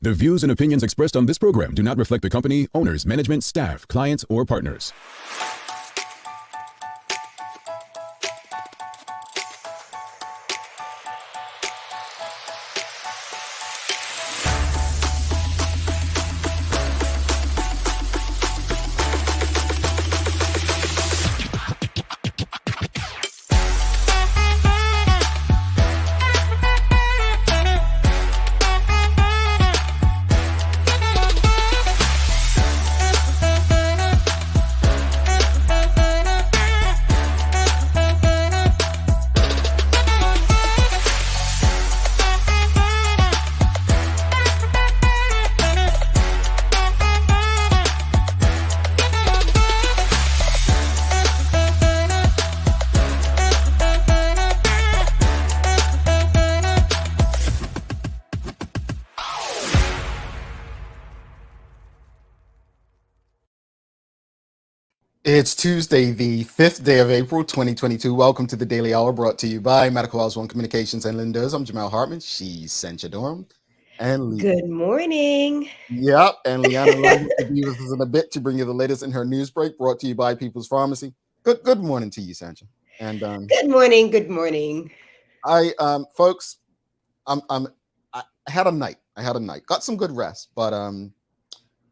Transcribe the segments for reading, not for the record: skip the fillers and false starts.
The views and opinions expressed on this program do not reflect the company, owners, management, staff, clients, or partners. It's Tuesday, the 5th day of April, 2022. Welcome to the Daily Hour, brought to you by Medical House One Communications and Lindos. I'm Jamal Hartman. She's Sencha Durham. And Good morning. Yep, and Leanna will be with us in a bit to bring you the latest in her news break, brought to you by People's Pharmacy. Good morning to you, Sencha. And Good morning. Good morning. Folks, I had a night. Got some good rest, but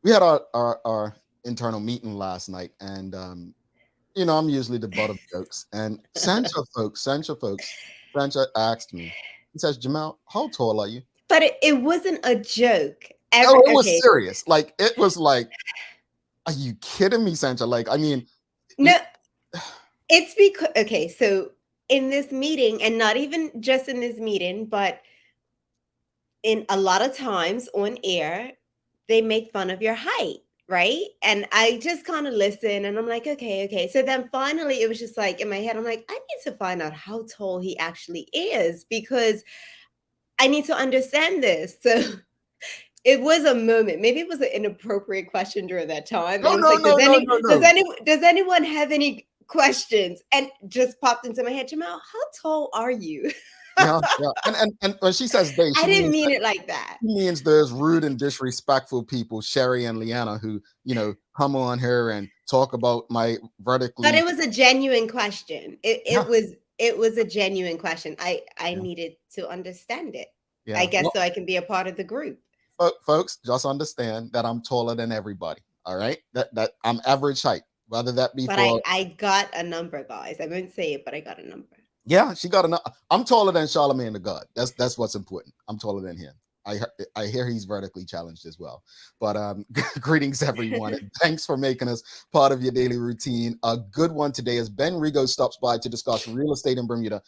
we had our internal meeting last night, and I'm usually the butt of jokes. And Sancha folks asked me, he says, Jamal, how tall are you? But it wasn't a joke. It was serious. Like, it was like, are you kidding me, Sancha? Like, I mean, no, it's because, so in this meeting, and not even just in this meeting, but in a lot of times on air, they make fun of your height. Right. And I just kind of listen and I'm like, okay. So then finally it was just like in my head, I'm like, I need to find out how tall he actually is because I need to understand this. So it was a moment. Maybe it was an inappropriate question during that time. No. Does anyone have any questions? And just popped into my head, Jamal, how tall are you? Yeah. And when she says they, I didn't mean it like that. She means there's rude and disrespectful people, Sherry and Leanna, who, come on here and talk about my vertically. But it was a genuine question. It was a genuine question. I needed to understand it. Yeah. I guess so I can be a part of the group. Folks, just understand that I'm taller than everybody. All right. That I'm average height, whether that be but I got a number, guys. I wouldn't say it, but I got a number. Yeah, she got enough. I'm taller than Charlemagne the God. That's what's important. I'm taller than him. I hear he's vertically challenged as well. But greetings, everyone. And thanks for making us part of your daily routine. A good one today as Ben Rego stops by to discuss real estate in Bermuda.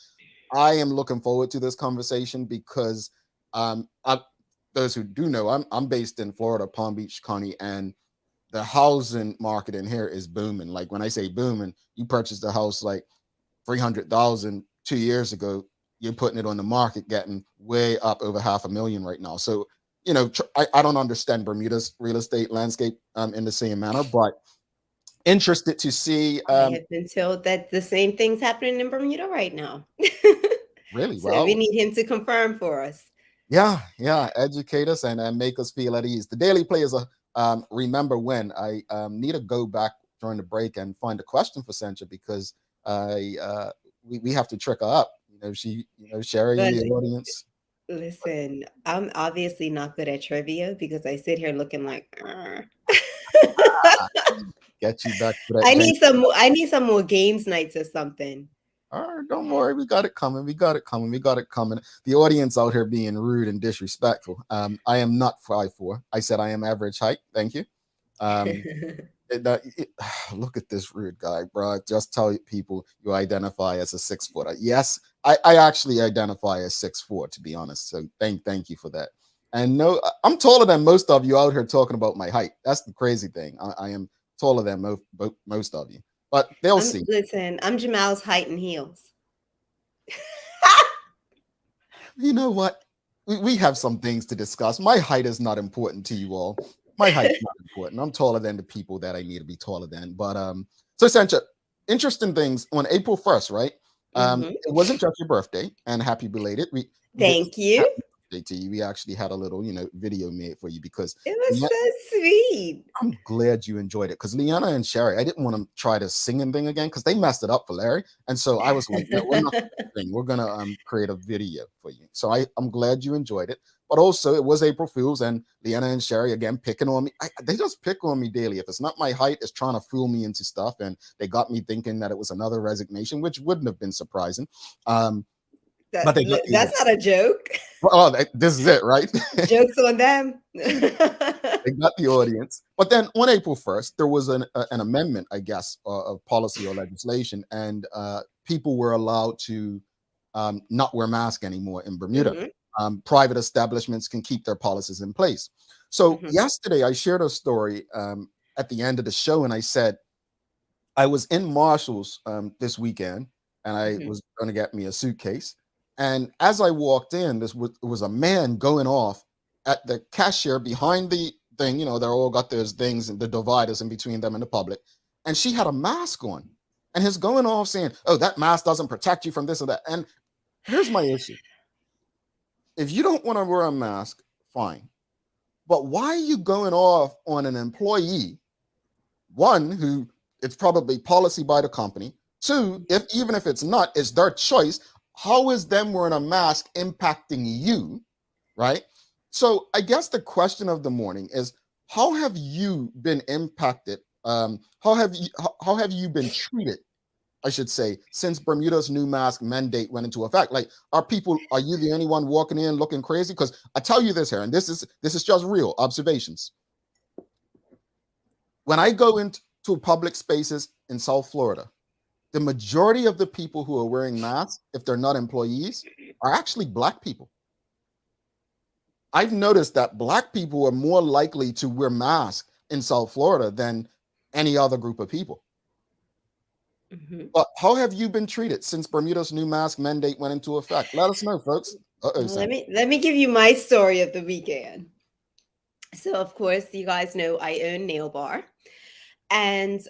I am looking forward to this conversation because those who do know, I'm based in Florida, Palm Beach County, and the housing market in here is booming. Like when I say booming, you purchased a house like $300,000 2 years ago, you're putting it on the market, getting way up over $500,000 right now. So, I don't understand Bermuda's real estate landscape in the same manner, but interested to see. I have been told that the same thing's happening in Bermuda right now. Really? So we need him to confirm for us. Yeah. Educate us and make us feel at ease. The Daily Play is a remember when. I need to go back during the break and find a question for Sencha because we have to trick her up. Sherry, the audience. Listen, I'm obviously not good at trivia because I sit here looking like. Get you back to that. I need some more games nights or something. All right, don't worry. We got it coming. The audience out here being rude and disrespectful. I am not 5'4". I said I am average height. Thank you. Look at this rude guy, bro. Just tell people you identify as a 6'footer. Yes, I actually identify as 6'4", to be honest. So thank you for that. And no, I'm taller than most of you out here talking about my height. That's the crazy thing. I am taller than most of you, but they'll see. Listen, I'm Jamal's height and heels. You know what? We have some things to discuss. My height is not important to you all. My height is not important. I'm taller than the people that I need to be taller than. But so Sancha, interesting things on April 1st, right? It wasn't just your birthday, and happy belated. Thank you. JT. We actually had a little, video made for you because It was so sweet. I'm glad you enjoyed it because Leanna and Sherry, I didn't want to try to sing and thing again because they messed it up for Larry. And so I was like, no, we're not gonna sing. We're going to create a video for you. So I'm glad you enjoyed it. But also, it was April Fool's, and Leanna and Sherry, again, picking on me. They just pick on me daily. If it's not my height, it's trying to fool me into stuff. And they got me thinking that it was another resignation, which wouldn't have been surprising. But That's not a joke. Oh, this is it, right? Jokes on them. They got the audience. But then on April 1st, there was an amendment, I guess, of policy or legislation, and people were allowed to not wear masks anymore in Bermuda. Mhm. Private establishments can keep their policies in place. So yesterday, I shared a story at the end of the show, and I said, I was in Marshall's this weekend, and I was going to get me a suitcase. And as I walked in, there was a man going off at the cashier behind the thing. They're all got those things and the dividers in between them and the public. And she had a mask on. And he's going off saying, oh, that mask doesn't protect you from this or that. And here's my issue. If you don't want to wear a mask, fine. But why are you going off on an employee, one, who it's probably policy by the company, two, even if it's not, it's their choice. How is them wearing a mask impacting you, right? So I guess the question of the morning is, how have you been impacted? How have you been treated, I should say, since Bermuda's new mask mandate went into effect? Like, are you the only one walking in looking crazy? Because I tell you this here, and this is just real observations. When I go into public spaces in South Florida, the majority of the people who are wearing masks, if they're not employees, are actually Black people. I've noticed that Black people are more likely to wear masks in South Florida than any other group of people. But how have you been treated since Bermuda's new mask mandate went into effect? Let us know, folks. Let me give you my story of the weekend. So, of course, you guys know I own Nail Bar, and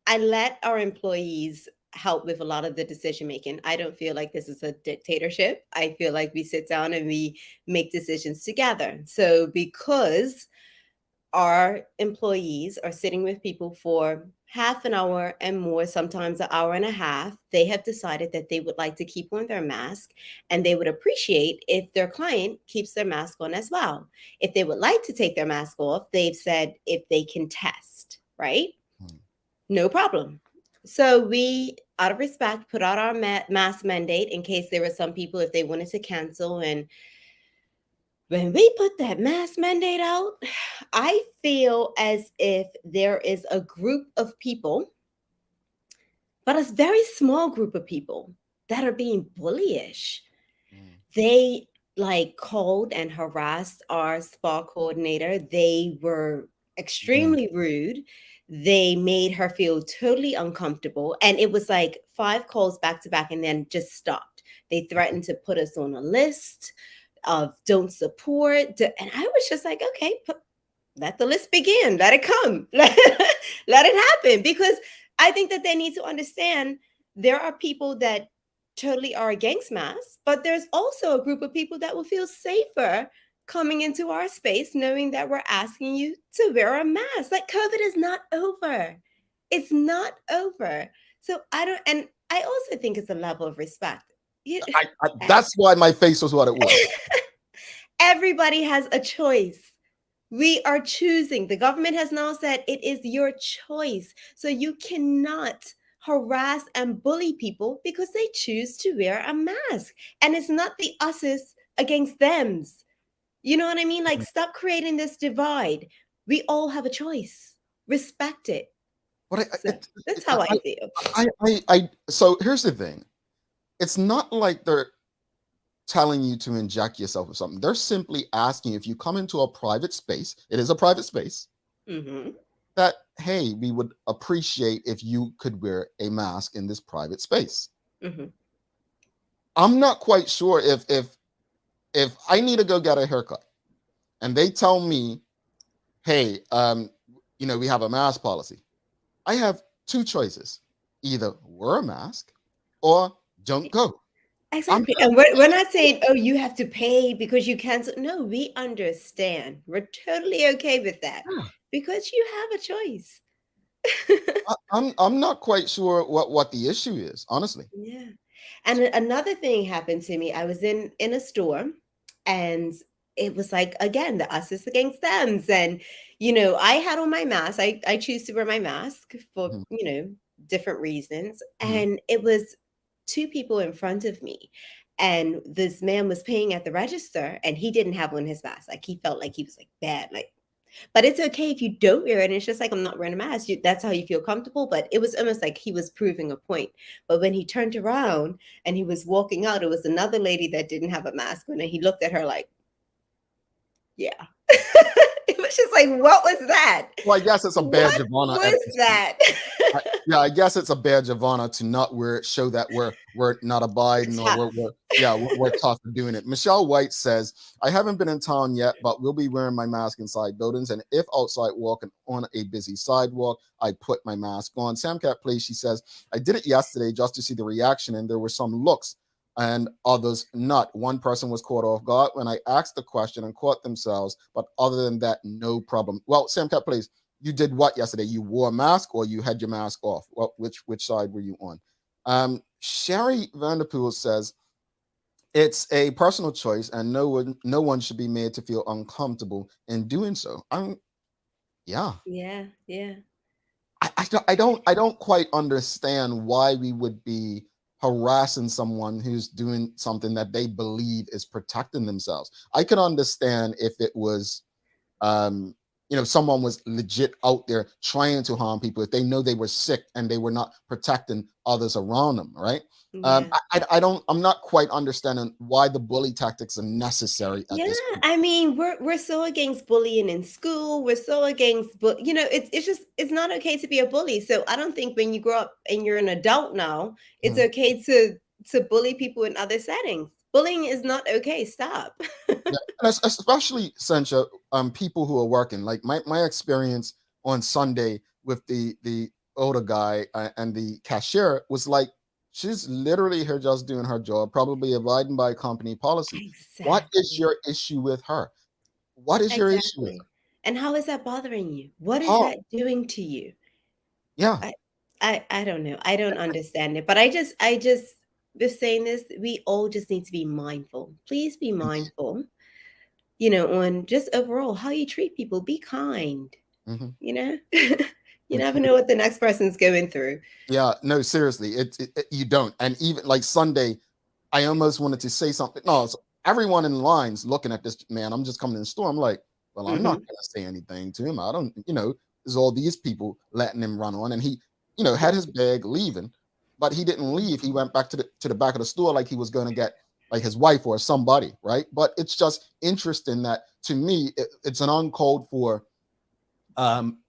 I let our employees help with a lot of the decision making. I don't feel like this is a dictatorship. I feel like we sit down and we make decisions together. So because our employees are sitting with people for half an hour and more, sometimes an hour and a half, they have decided that they would like to keep on their mask, and they would appreciate if their client keeps their mask on as well. If they would like to take their mask off, they've said if they can test, right? No problem. So we, out of respect, put out our mask mandate in case there were some people, if they wanted to cancel. And when we put that mask mandate out, I feel as if there is a group of people, but a very small group of people that are being bullyish. They called and harassed our spa coordinator. They were extremely rude. They made her feel totally uncomfortable. And it was like 5 calls back to back and then just stopped. They threatened to put us on a list of don't support. And I was just like, okay, let the list begin. Let it come. Let it happen. Because I think that they need to understand there are people that totally are against masks, but there's also a group of people that will feel safer coming into our space knowing that we're asking you to wear a mask. Like, COVID is not over. It's not over. So I also think it's a level of respect. That's why my face was what it was. Everybody has a choice. We are choosing. The government has now said it is your choice. So you cannot harass and bully people because they choose to wear a mask. And it's not the us's against them's. You know what I mean? Like, stop creating this divide. We all have a choice. Respect it. That's how I feel. So here's the thing. It's not like they're telling you to inject yourself with something. They're simply asking, if you come into a private space, it is a private space, that, hey, we would appreciate if you could wear a mask in this private space. I'm not quite sure if I need to go get a haircut and they tell me, hey, we have a mask policy. I have 2 choices: either wear a mask or don't go. I'm Exactly. And we're not saying, oh, you have to pay because you cancel. No, we understand. We're totally okay with that because you have a choice. I'm not quite sure what the issue is, honestly. Yeah. And another thing happened to me. I was in a store and it was like again the us is against thems. And I had on my mask. I choose to wear my mask for, Mhm, different reasons. mhm. And it was two people in front of me. And this man was paying at the register and he didn't have on his mask. Like he felt like he was like bad. Like but it's okay if you don't wear it. And it's just like, I'm not wearing a mask. That's how you feel comfortable. But it was almost like he was proving a point. But when he turned around and he was walking out, it was another lady that didn't have a mask on. And he looked at her like, yeah. It was just like, what was that? Well, I guess it's a badge What of honor at was this point. that? Yeah, I guess it's a badge of honor to not wear it, show that we're not abiding or Tough. we're tough for doing it. Michelle White says, I haven't been in town yet, but we'll be wearing my mask inside buildings. And if outside walking on a busy sidewalk, I put my mask on. Sam Cat Place, she says, I did it yesterday just to see the reaction, and there were some looks and others not. One person was caught off guard when I asked the question and caught themselves, but other than that, no problem. Well, Sam Cat Place, you did what yesterday? You wore a mask or you had your mask off? Well, which side were you on? Sherry Vanderpool says it's a personal choice, and no one should be made to feel uncomfortable in doing so. Yeah. Yeah, yeah. I don't quite understand why we would be harassing someone who's doing something that they believe is protecting themselves. I could understand if it was someone was legit out there trying to harm people if they know they were sick and they were not protecting others around them, right? Yeah. I'm not quite understanding why the bully tactics are necessary at Yeah, this point. I mean, we're so against bullying in school. We're so against, it's just it's not okay to be a bully. So I don't think when you grow up and you're an adult now, it's Mhm. okay to bully people in other settings. Bullying is not okay. Stop. Yeah, and especially since people who are working, like my experience on Sunday with the older guy and the cashier was like, she's literally here just doing her job, probably abiding by company policy. What is Exactly. your issue with her? What is your issue with Exactly. And how is that bothering you? What her? is Oh, that doing to you? yeah. I I don't know. I don't understand it. But I just was saying this, we all just need to be mindful. Please be mindful, on just overall how you treat people. Be kind, Mhm. you know? You never know what the next person's going through. Yeah, no, seriously, you don't. And even like Sunday, I almost wanted to say something. No, so everyone in line's looking at this man. I'm just coming in the store. I'm like, well, I'm not Mhm. gonna say anything to him. I don't, there's all these people letting him run on, and he, had his bag leaving, but he didn't leave. He went back to the back of the store like he was gonna get like his wife or somebody, right? But it's just interesting that to me, it's an uncalled for um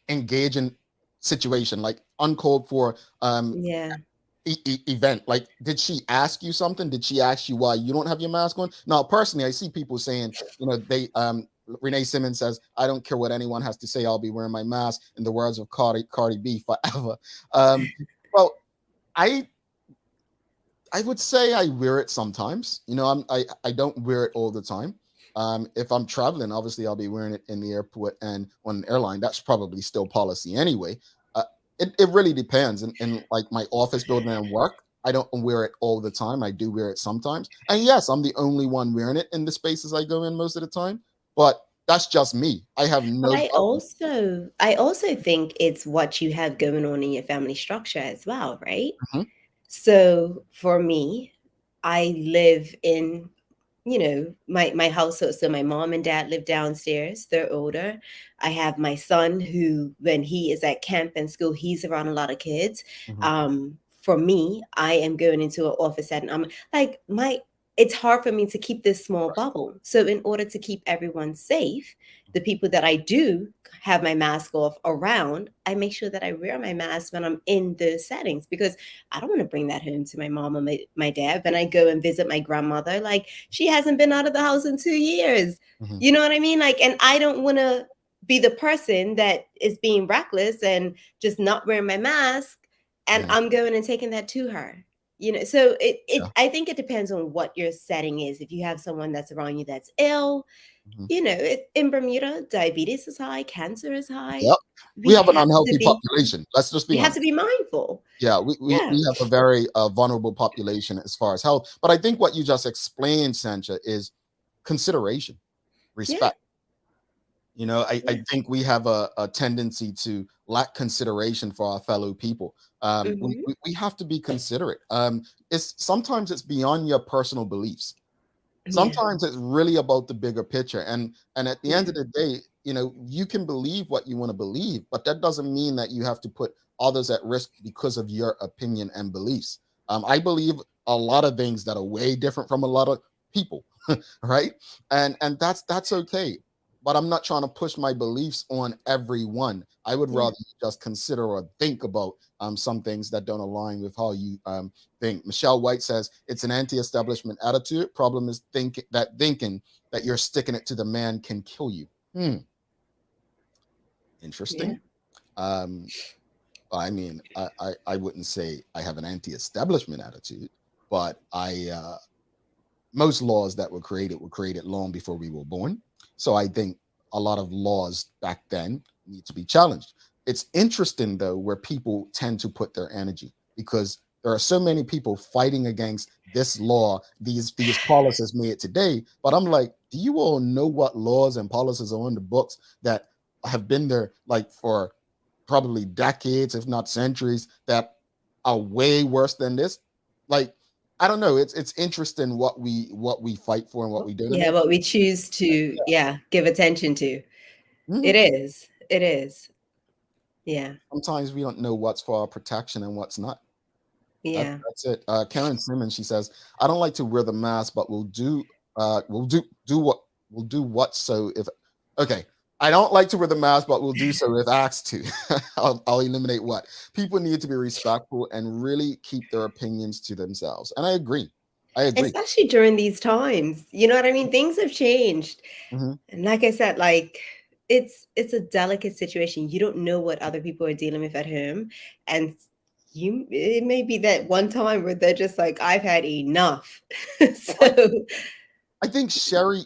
engaging situation, like uncalled for Yeah. event. Like, did she ask you something? Did she ask you why you don't have your mask on? Now, personally, I see people saying, they Renee Simmons says, I don't care what anyone has to say, I'll be wearing my mask, in the words of Cardi B, forever. Well, I I would say I wear it sometimes. I don't wear it all the time. If I'm traveling, obviously I'll be wearing it in the airport and on an airline. That's probably still policy anyway. Uh, it really depends. In like my office building and work, I don't wear it all the time. I do wear it sometimes. And yes, I'm the only one wearing it in the spaces I go in most of the time. But that's just me. I have But no I problem. also I also think it's what you have going on in your family structure as well, right? Mhm, So for me, I live in, my household. So my mom and dad live downstairs. They're older. I have my son who, when he is at camp and school, he's around a lot of kids. mhm, For me, I am going into an office setting. I'm like it's hard for me to keep this small bubble. So in order to keep everyone safe, the people that I do have my mask off around, I make sure that I wear my mask when I'm in the settings because I don't want to bring that home to my mom or my dad. When I go and visit my grandmother, like she hasn't been out of the house in 2 years. mhm. You know what I mean? Like, and I don't want to be the person that is being reckless and just not wearing my mask. And Yeah. I'm going and taking that to her. So Yeah. I think it depends on what your setting is. If you have someone that's around you that's ill, Mhm. in Bermuda, diabetes is high, cancer is high. Yep. We We have an have to unhealthy be population. Let's just be we have honest. to be mindful. Yeah, we Yeah. have a very vulnerable population as far as health. But I think what you just explained, Sancha, is consideration, Yeah. respect. I Yeah. think we have a tendency to lack consideration for our fellow people. Mhm. We have to be considerate. It's beyond your personal beliefs. Yeah. Sometimes it's really about the bigger picture, and at the end Yeah. of the day, you can believe what you want to believe, but that doesn't mean that you have to put others at risk because of your opinion and beliefs. I believe a lot of things that are way different from a lot of people, right? And that's okay, but I'm not trying to push my beliefs on everyone. I would Yeah. rather just consider or think about some things that don't align with how you think. Michelle White says it's an anti-establishment attitude. Problem is thinking that you're sticking it to the man can kill you. Yeah. Interesting. Um, I mean, I wouldn't say I have an anti-establishment attitude, but I most laws that were created long before we were born. So I think a lot of laws back then need to be challenged. It's interesting though where people tend to put their energy, because there are so many people fighting against this law, these policies made today. But I'm like, do you all know what laws and policies are on the books that have been there like for probably decades, if not centuries, that are way worse than this? Like, I don't know. It's interesting what we fight for and what we don't. And Yeah, what we choose to, give attention to. Mhm. It is. It is. Yeah. Sometimes we don't know what's for our protection and what's not. Yeah. That's it. Karen Simmons, she says, I don't like to wear the mask, but we'll do what so if okay. I don't like to wear the mask, but we'll do so if asked to. I'll eliminate what people need to be respectful and really keep their opinions to themselves. And I agree. I agree. Especially during these times. You know what I mean? Things have changed. Mhm. And like I said, like it's a delicate situation. You don't know what other people are dealing with at home. And it may be that one time where they're just like, I've had enough. Well, So I think Sherry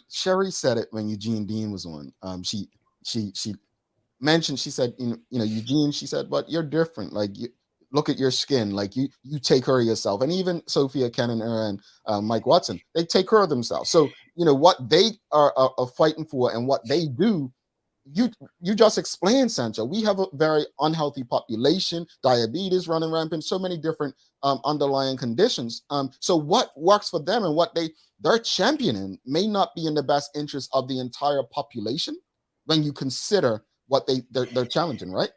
said it when Eugene Dean was on. She mentioned, she said, Eugene, she said, but you're different. Like, you look at your skin, like you take care of yourself. And even Sophia Cannon and Mike Watson, they take care of themselves. So what they are fighting for and what they do, you just explained, Sancho. We have a very unhealthy population, diabetes running rampant, so many different underlying conditions. So what works for them and what they're championing may not be in the best interest of the entire population when you consider what they're challenging, right?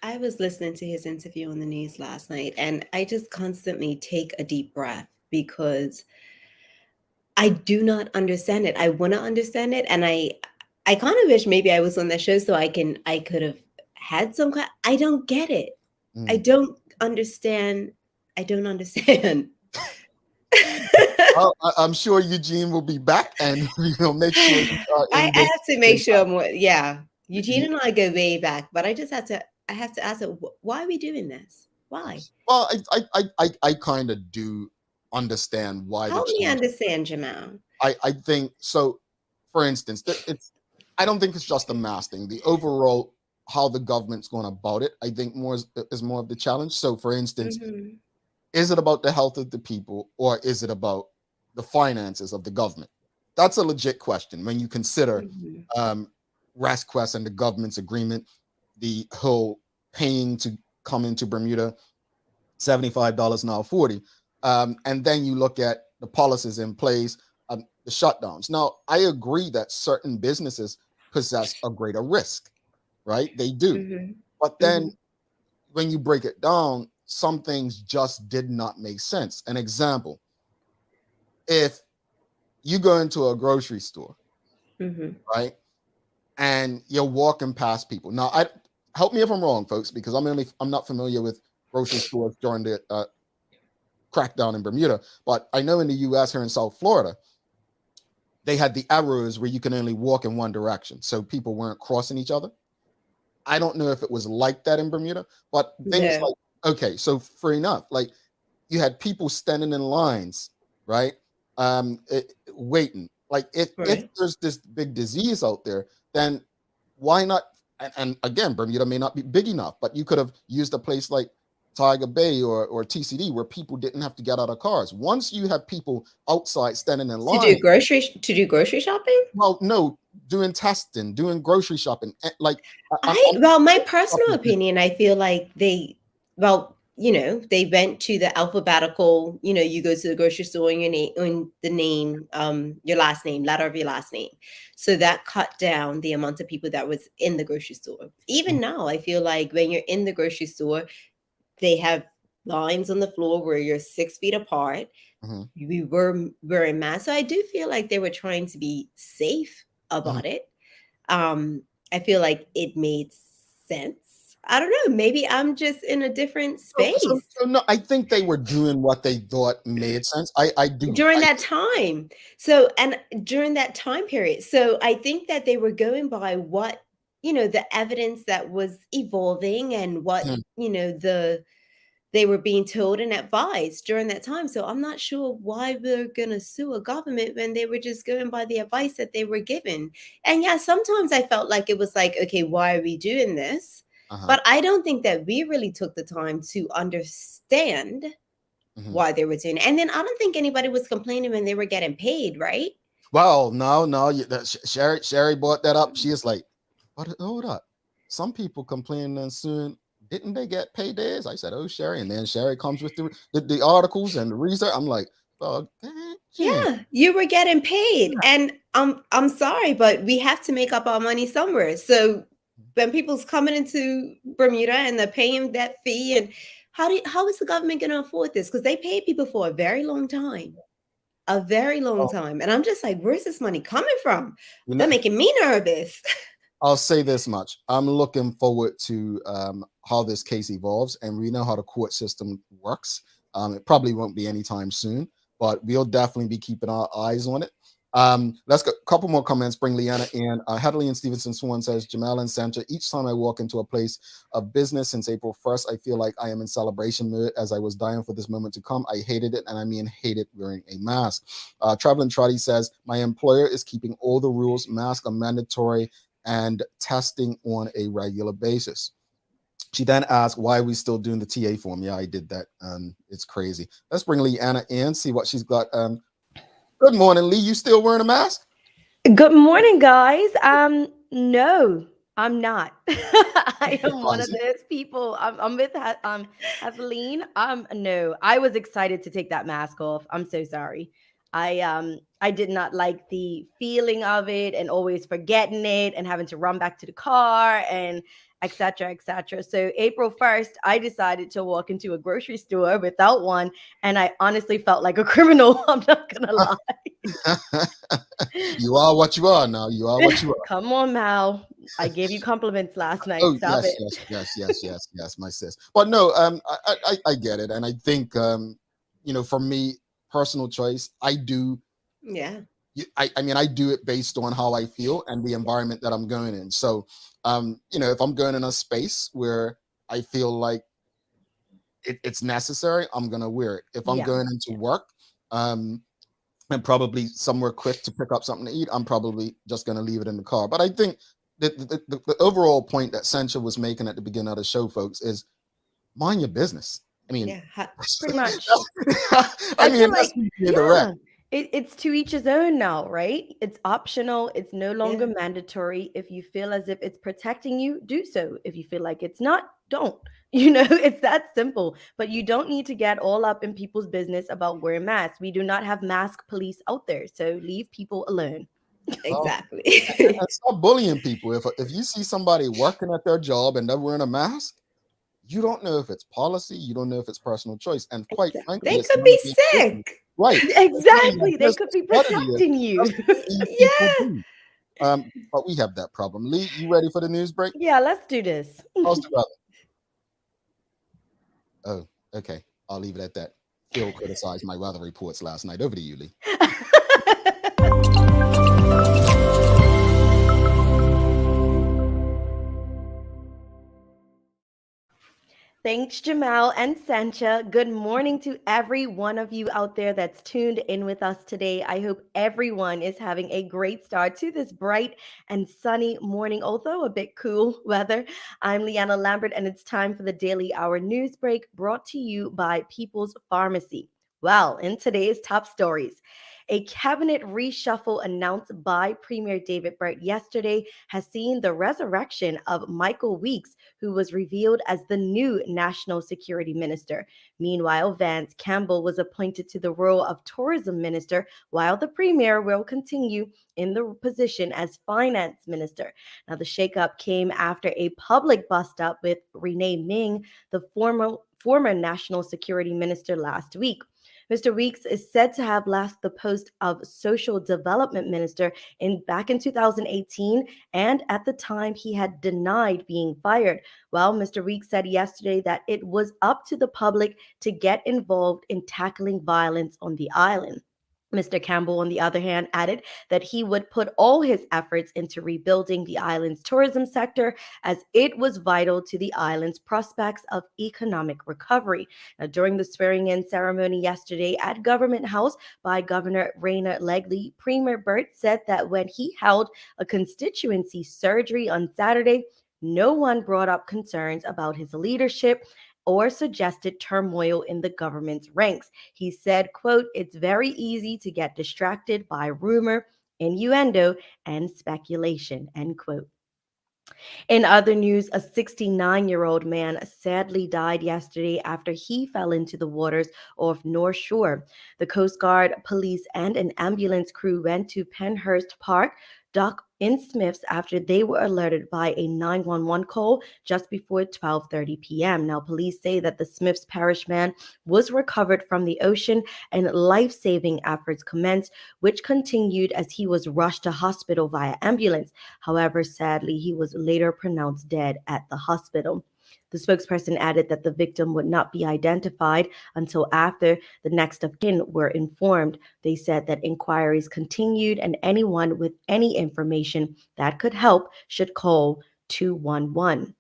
I was listening to his interview on the news last night, and I just constantly take a deep breath because I do not understand it. I want to understand it, and I kind of wish maybe I was on that show so I could have had some kind. I don't get it. I Mm. don't understand. I don't understand. Well, I'm sure Eugene will be back, and we'll make sure you are I in this. have to make sure more. Yeah, Eugene and I go way back, but I just have to. I have to ask her, why are we doing this? Why? Well, I kind of do understand why the Help me change. understand, Jamal. I think so. For instance, it's I don't think it's just a mass thing. The overall how the government's going about it, I think more is more of the challenge. So, for instance, Mhm. is it about the health of the people or is it about the finances of the government? That's a legit question when you consider Mhm. um, RasQuest and the government's agreement, the whole paying to come into Bermuda, $75 now 40. And then you look at the policies in place, the shutdowns. Now, I agree that certain businesses possess a greater risk, right? They do. Mhm. But then Mhm. when you break it down, some things just did not make sense. An example, if you go into a grocery store, Mhm. right, and you're walking past people. Now, I help me if I'm wrong, folks, because I'm not familiar with grocery stores during the crackdown in Bermuda, but I know in the US here in South Florida, they had the arrows where you can only walk in one direction. So people weren't crossing each other. I don't know if it was like that in Bermuda, but things No. like, okay, so fair enough. Like you had people standing in lines, right? Waiting. Like if Right. there's this big disease out there, then why not? And again, Bermuda may not be big enough, but you could have used a place like Tiger Bay or TCD where people didn't have to get out of cars. Once you have people outside standing in To line, do grocery shopping? well, no, doing testing, doing grocery shopping, like Well, my I'm personal opinion, I feel like they went to the alphabetical, you go to the grocery store and the name, your last name, letter of your last name. So that cut down the amount of people that was in the grocery store. Even now, I feel like when you're in the grocery store, they have lines on the floor where you're 6 feet apart. Mhm, We were wearing masks. So I do feel like they were trying to be safe mhm. about it. I feel like it made sense. I don't know. Maybe I'm just in a different space So no, I think they were doing what they thought made sense. I do. during that time. So, and during that time period. So I think that they were going by what, the evidence that was evolving and what, Mhm, they were being told and advised during that time. So I'm not sure why we're going to sue a government when they were just going by the advice that they were given. And yeah, sometimes I felt like it was like, okay, why are we doing this? uh-huh, But I don't think that we really took the time to understand mhm. why they were doing it. And then I don't think anybody was complaining when they were getting paid, right? Well, no, Sherry brought that up. She is like, but hold up. Some people complaining and soon didn't they get paydays? I said, oh, Sherry, and then Sherry comes with the articles and the research. I'm like, oh, yeah. Yeah, you were getting paid. And I'm sorry, but we have to make up our money somewhere. So when people's coming into Bermuda and they're paying that fee, and how is the government going to afford this? Because they paid people for a very long time. A very long Oh, time. And I'm just like, where's this money coming from? you know, They're making me nervous. I'll say this much. I'm looking forward to how this case evolves, and we know how the court system works. It probably won't be anytime soon, but we'll definitely be keeping our eyes on it. Let's go. A couple more comments. Bring Leanna in. Hadley and Stevenson Swan says, Jamal and Sandra, each time I walk into a place of business since April 1st, I feel like I am in celebration mode as I was dying for this moment to come. I hated it, and I mean hated wearing a mask. Traveling Trotty says, my employer is keeping all the rules. Masks are mandatory and testing on a regular basis. She then asked, why are we still doing the TA form? Yeah, I did that. It's crazy. Let's bring Leanna in, see what she's got. Good morning, Lee. You still wearing a mask? Good morning, guys. No, I'm not. I am one of those people. I'm with Eveline. No, I was excited to take that mask off. I'm so sorry. I did not like the feeling of it and always forgetting it and having to run back to the car and etc. etc. So April 1st, I decided to walk into a grocery store without one, and I honestly felt like a criminal. I'm not gonna lie. You are what you are now. You are what you are. Come on, Mal. I gave you compliments last night. Oh, Stop yes, it. yes, my sis. But no, I get it. And I think, for me, personal choice, I do. Yeah. I mean, I do it based on how I feel and the environment that I'm going in. So, if I'm going in a space where I feel like it's necessary, I'm going to wear it. If I'm Yeah. going into work, and probably somewhere quick to pick up something to eat, I'm probably just going to leave it in the car. But I think the overall point that Sancha was making at the beginning of the show, folks, is mind your business. I mean, Yeah. Pretty much. I mean, feel that's like, being direct. It's to each his own now, right? It's optional. It's no longer Yeah. mandatory. If you feel as if it's protecting you, do so. If you feel like it's not, don't. It's that simple. But you don't need to get all up in people's business about wearing masks. We do not have mask police out there. So leave people alone. Exactly. And stop bullying people. If you see somebody working at their job and they're wearing a mask, you don't know if it's policy, you don't know if it's personal choice, and quite frankly, They it's could none of be your business. sick. Right? Exactly. They could be protecting you. That's what these people Yeah. do. But we have that problem. Lee, you ready for the news break? Yeah, let's do this. How's the weather? Oh, okay. I'll leave it at that. Phil criticized my weather reports last night. Over to you, Lee. Thanks, Jamal and Sancha. Good morning to every one of you out there that's tuned in with us today. I hope everyone is having a great start to this bright and sunny morning, although a bit cool weather. I'm Leanna Lambert, and it's time for the Daily Hour News Break brought to you by People's Pharmacy. Well, in today's top stories, a cabinet reshuffle announced by Premier David Burt yesterday has seen the resurrection of Michael Weeks, who was revealed as the new National Security Minister. Meanwhile, Vance Campbell was appointed to the role of Tourism Minister, while the Premier will continue in the position as Finance Minister. Now, the shakeup came after a public bust-up with Renee Ming, the former National Security Minister, last week. Mr. Weeks is said to have left the post of Social Development Minister back in 2018, and at the time he had denied being fired. Well, Mr. Weeks said yesterday that it was up to the public to get involved in tackling violence on the island. Mr. Campbell, on the other hand, added that he would put all his efforts into rebuilding the island's tourism sector, as it was vital to the island's prospects of economic recovery. Now, during the swearing-in ceremony yesterday at Government House by Governor Rainer Legley, Premier Burt said that when he held a constituency surgery on Saturday, no one brought up concerns about his leadership or suggested turmoil in the government's ranks. He said, quote, "It's very easy to get distracted by rumor, innuendo, and speculation," end quote. In other news, a 69-year-old man sadly died yesterday after he fell into the waters off North Shore. The Coast Guard, police, and an ambulance crew went to Penhurst Park dock in Smiths after they were alerted by a 911 call just before 12:30 p.m. Now, police say that the Smiths Parish man was recovered from the ocean and life-saving efforts commenced, which continued as he was rushed to hospital via ambulance. However, sadly, he was later pronounced dead at the hospital. The spokesperson added that the victim would not be identified until after the next of kin were informed. They said that inquiries continued and anyone with any information that could help should call 211.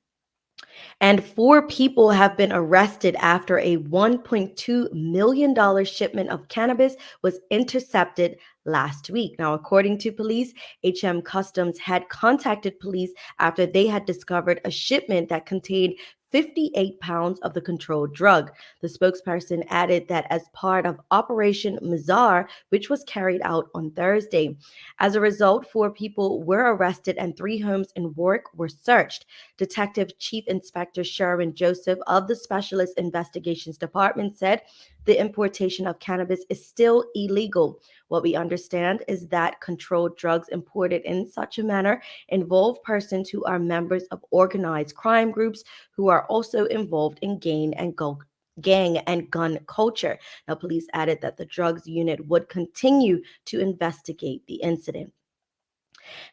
And 4 people have been arrested after a $1.2 million shipment of cannabis was intercepted last week. Now, according to police, HM Customs had contacted police after they had discovered a shipment that contained 58 pounds of the controlled drug. The spokesperson added that as part of Operation Mazar, which was carried out on Thursday. As a result, 4 people were arrested and 3 homes in Warwick were searched. Detective Chief Inspector Sherwin Joseph of the Specialist Investigations Department said the importation of cannabis is still illegal. What we understand is that controlled drugs imported in such a manner involve persons who are members of organized crime groups who are also involved in gang and gun culture. Now, police added that the drugs unit would continue to investigate the incident.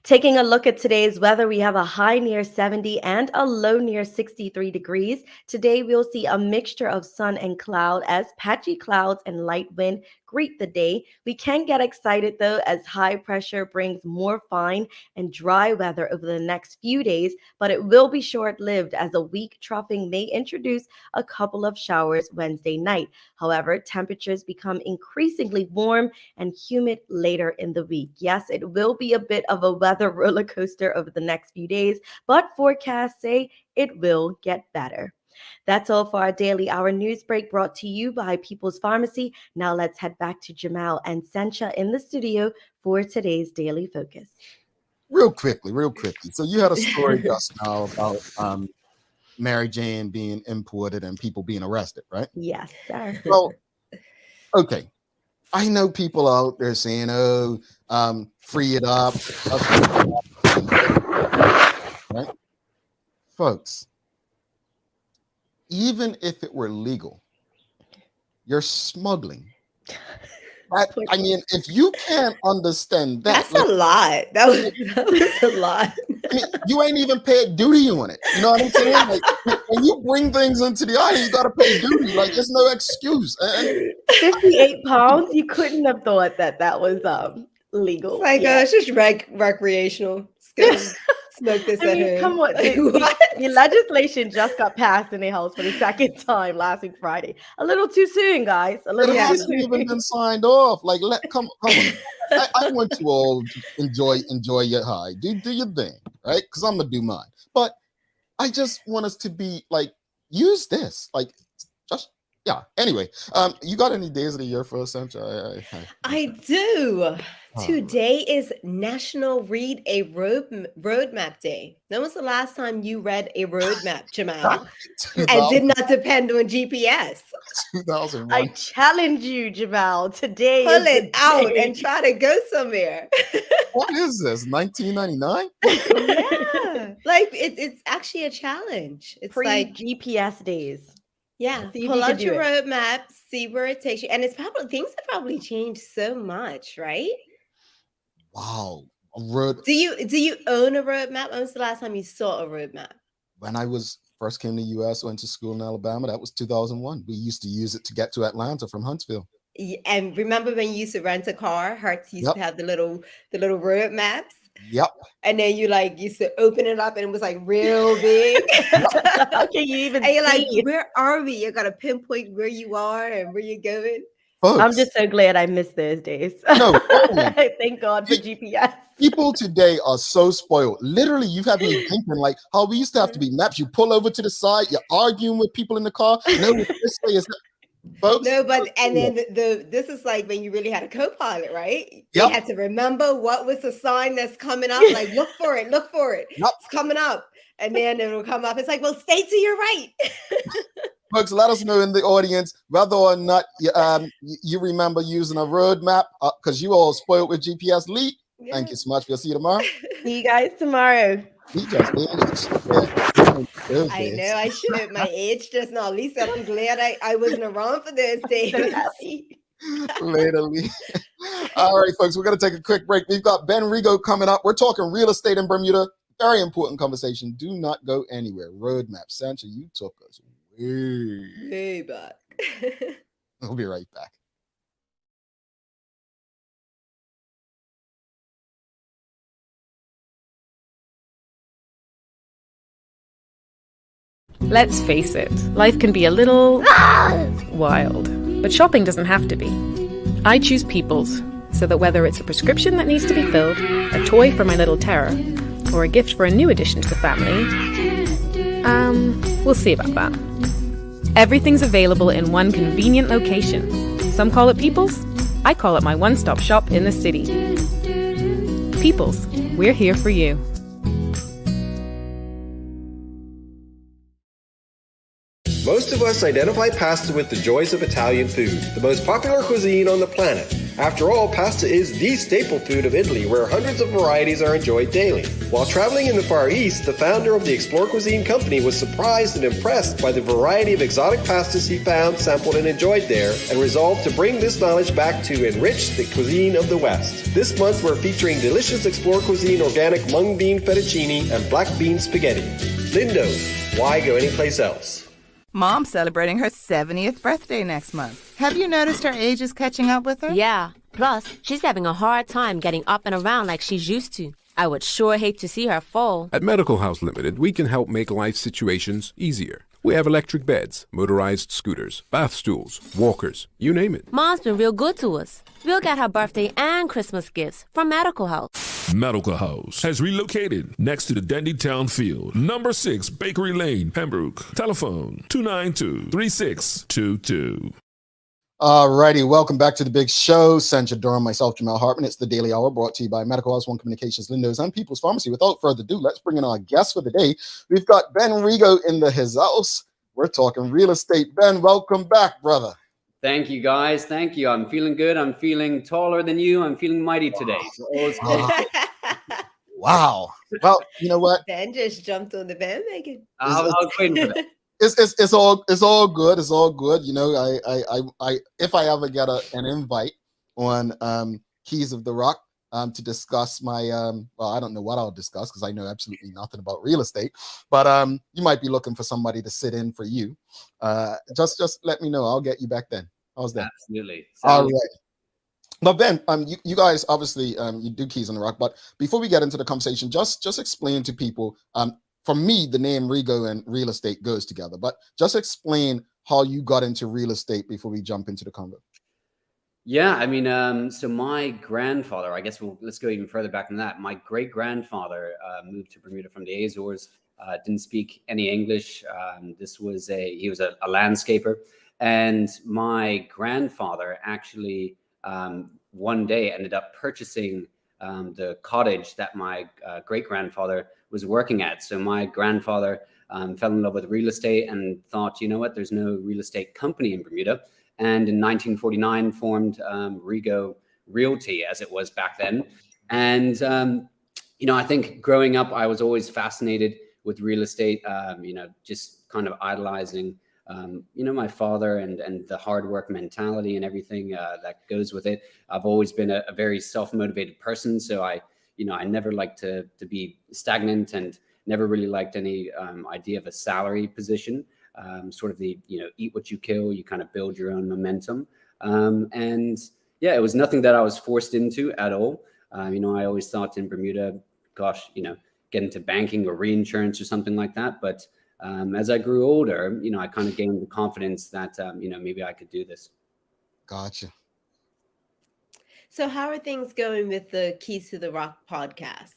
Taking a look at today's weather, we have a high near 70 and a low near 63 degrees. Today, we'll see a mixture of sun and cloud as patchy clouds and light wind greet the day. We can get excited, though, as high pressure brings more fine and dry weather over the next few days, but it will be short-lived as a weak troughing may introduce a couple of showers Wednesday night. However, temperatures become increasingly warm and humid later in the week. Yes, it will be a bit of a weather roller coaster over the next few days, but forecasts say it will get better. That's all for our Daily Hour News Break brought to you by People's Pharmacy. Now let's head back to Jamal and Sencha in the studio for today's Daily Focus. Real quickly. So you had a story just now about Mary Jane being imported and people being arrested, right? Yes, sir. Well, okay. I know people out there saying, free it up. Right? Folks, even if it were legal, you're smuggling. I mean, if you can't understand that, that's a lot. That was a lot. I mean, you ain't even paid duty on it. You know what I'm saying? Like, when you bring things into the island, you got to pay duty. Like, there's no excuse. 58 pounds? You couldn't have thought that was legal. It's like, it's just recreational. smoke this I at mean, home. come on. Like, The what? legislation just got passed in the House for the second time last week Friday. A little too soon, guys. A little It too hasn't soon. even been signed off. Like, come on. I want you all to enjoy your high. Do your thing, right? Because I'm gonna do mine. But I just want us to be like, use this, like, just yeah. Anyway, you got any days of the year for us, Sancha? I do. Oh. Today is National Read a Roadmap Day. When was the last time you read a roadmap, Jamal? And did not depend on GPS. 2001. I challenge you, Jamal. Today Pull is it the out day. and try to go somewhere. What is this? 1999? Yeah, like it's actually a challenge. It's like Pre-GPS days. yeah, See if pull you can out do your it. roadmap, see where it takes you, and it's probably things have probably changed so much, right? Wow. A road. Do you own a roadmap? When was the last time you saw a roadmap? When I first came to the US, went to school in Alabama, that was 2001. We used to use it to get to Atlanta from Huntsville. And remember when you used to rent a car? Hertz used to have the little road maps. Yep. And then you like used to open it up and it was like real big. How can you even And you're like, see? where are we? You gotta pinpoint where you are and where you're going. Folks, I'm just so glad I missed those days. No, Thank God for GPS. people today are so spoiled. Literally, you have me thinking like how we used to have to be maps. You pull over to the side, you're arguing with people in the car. No, this way is folks. No, but and then this is like when you really had a co-pilot, right? Yep. You had to remember what was the sign that's coming up. Like, look for it. Yep. It's coming up. And then it will come up. It's like, well, stay to your right. Folks, let us know in the audience whether or not you remember using a road map because you all spoiled with GPS. Lee, thank you so much. We'll see you tomorrow. See you guys tomorrow. He just I know I should at my age just now. At least I'm glad I wasn't around for those days. So happy. Later, Lee. All right, folks, we're going to take a quick break. We've got Ben Rego coming up. We're talking real estate in Bermuda. Very important conversation. Do not go anywhere. Roadmap. Sancha, you took us way back. We'll be right back. Let's face it, life can be a little wild, but shopping doesn't have to be. I choose People's, so that whether it's a prescription that needs to be filled, a toy for my little terror, or a gift for a new addition to the family, we'll see about that. Everything's available in one convenient location. Some call it People's, I call it my one-stop shop in the city. People's, we're here for you. Most of us identify pasta with the joys of Italian food, the most popular cuisine on the planet. After all, pasta is the staple food of Italy, where hundreds of varieties are enjoyed daily. While traveling in the Far East, the founder of the Explore Cuisine company was surprised and impressed by the variety of exotic pastas he found, sampled, and enjoyed there, and resolved to bring this knowledge back to enrich the cuisine of the West. This month, we're featuring delicious Explore Cuisine organic mung bean fettuccine and black bean spaghetti. Lindo, why go anyplace else? Mom's celebrating her 70th birthday next month. Have you noticed her age is catching up with her? Yeah. Plus, she's having a hard time getting up and around like she's used to. I would sure hate to see her fall. At Medical House Limited, we can help make life situations easier. We have electric beds, motorized scooters, bath stools, walkers, you name it. Mom's been real good to us. We'll get her birthday and Christmas gifts from Medical House. Medical House has relocated next to the Dendy Town Field. Number 6 Bakery Lane, Pembroke. Telephone 292-3622. All righty, welcome back to the big show. Sancha Durham, myself, Jamal Hartman. It's the Daily Hour brought to you by Medical House One Communications, Lindos, and People's Pharmacy. Without further ado, let's bring in our guest for the day. We've got Ben Rego in his house. We're talking real estate. Ben, welcome back, brother. Thank you, guys. Thank you. I'm feeling good. I'm feeling taller than you. I'm feeling mighty today. Wow. Well, you know what? Ben just jumped on the bandwagon. I was waiting for that. It's all good. It's all good. You know, I if I ever get an invite on Keys of the Rock to discuss my well, I don't know what I'll discuss because I know absolutely nothing about real estate, but you might be looking for somebody to sit in for you. Just let me know. I'll get you back then. How's that? Absolutely. All right. But Ben, you guys obviously you do Keys on the Rock, but before we get into the conversation, just explain to people. For me, the name Rego and real estate goes together, but just explain how you got into real estate before we jump into the convo. Yeah, I mean, so my grandfather, I guess let's go even further back than that. My great grandfather moved to Bermuda from the Azores. Didn't speak any English. He was a landscaper, and my grandfather actually one day ended up purchasing the cottage that my great grandfather was working at. So my grandfather fell in love with real estate and thought, you know what, there's no real estate company in Bermuda. And in 1949 formed Rego Realty, as it was back then. And, I think growing up, I was always fascinated with real estate, just kind of idolizing, my father and the hard work mentality and everything that goes with it. I've always been a very self-motivated person. So I never liked to be stagnant and never really liked any idea of a salary position. Sort of the, eat what you kill, you kind of build your own momentum. And yeah, it was nothing that I was forced into at all. I always thought in Bermuda, gosh, get into banking or reinsurance or something like that. But as I grew older, I kind of gained the confidence that, maybe I could do this. Gotcha. So how are things going with the Keys to the Rock podcast?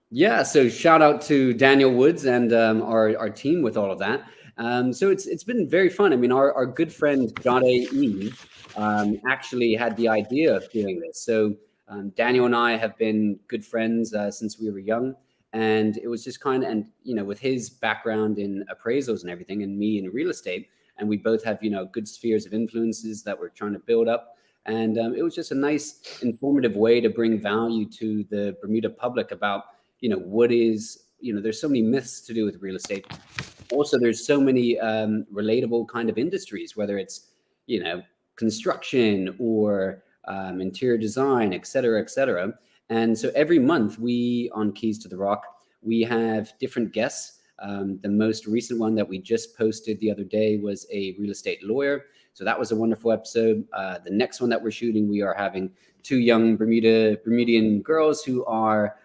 Yeah, so shout out to Daniel Woods and our team with all of that. So it's been very fun. I mean, our good friend Jade E actually had the idea of doing this. So Daniel and I have been good friends since we were young, and it was just kind of, and with his background in appraisals and everything, and me in real estate, and we both have good spheres of influences that we're trying to build up. And it was just a nice, informative way to bring value to the Bermuda public about what is there's so many myths to do with real estate. Also, there's so many relatable kind of industries, whether it's, construction or interior design, et cetera, et cetera. And so every month we, on Keys to the Rock, we have different guests. The most recent one that we just posted the other day was a real estate lawyer. So that was a wonderful episode. The next one that we're shooting, we are having two young Bermudian girls who are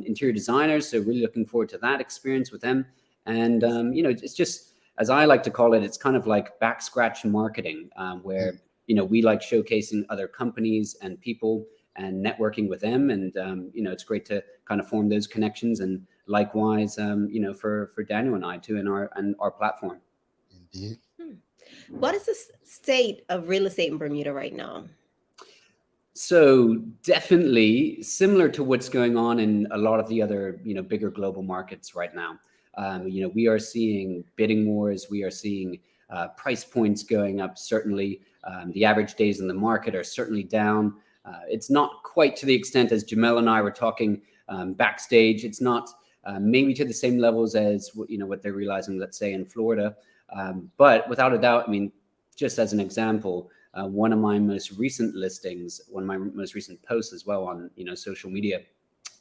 interior designers. So really looking forward to that experience with them. And, it's just, as I like to call it, it's kind of like back scratch marketing, where, we like showcasing other companies and people and networking with them. And, it's great to kind of form those connections. And likewise, for Daniel and I too, and our platform. Indeed. What is the state of real estate in Bermuda right now? So definitely similar to what's going on in a lot of the other, bigger global markets right now. We are seeing bidding wars. We are seeing price points going up. Certainly, the average days in the market are certainly down. It's not quite to the extent as Jamel and I were talking backstage. It's not maybe to the same levels as what they're realizing, let's say in Florida. But without a doubt, I mean, just as an example, one of my most recent listings, one of my most recent posts as well on social media,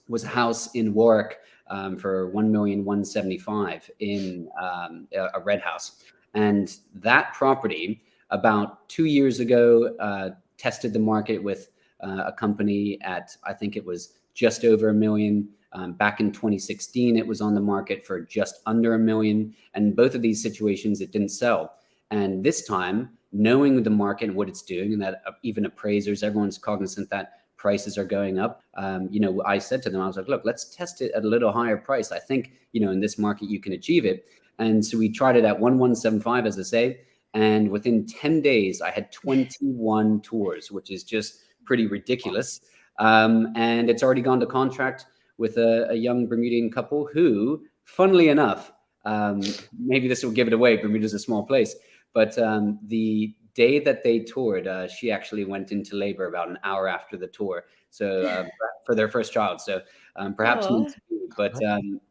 was a house in Warwick for $1,175,000 in a red house. And that property about 2 years ago tested the market with a company at, I think it was just over $1 million. Back in 2016, it was on the market for just under $1 million. And both of these situations, it didn't sell. And this time, knowing the market and what it's doing, and that even appraisers, everyone's cognizant that prices are going up. I said to them, I was like, look, let's test it at a little higher price. I think, in this market, you can achieve it. And so we tried it at 1,175, as I say. And within 10 days, I had 21 tours, which is just pretty ridiculous. And it's already gone to contract with a young Bermudian couple who, funnily enough, maybe this will give it away. Bermuda's a small place. But the day that they toured, she actually went into labor about an hour after the tour. So for their first child. So perhaps, but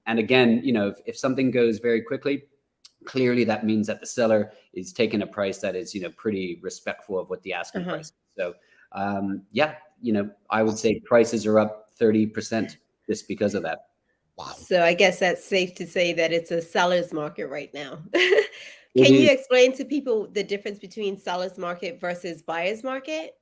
and again, if something goes very quickly, clearly that means that the seller is taking a price that is, pretty respectful of what the asking price is. So I would say prices are up 30% just because of that. Wow. So I guess that's safe to say that it's a seller's market right now. Can you explain to people the difference between seller's market versus buyer's market?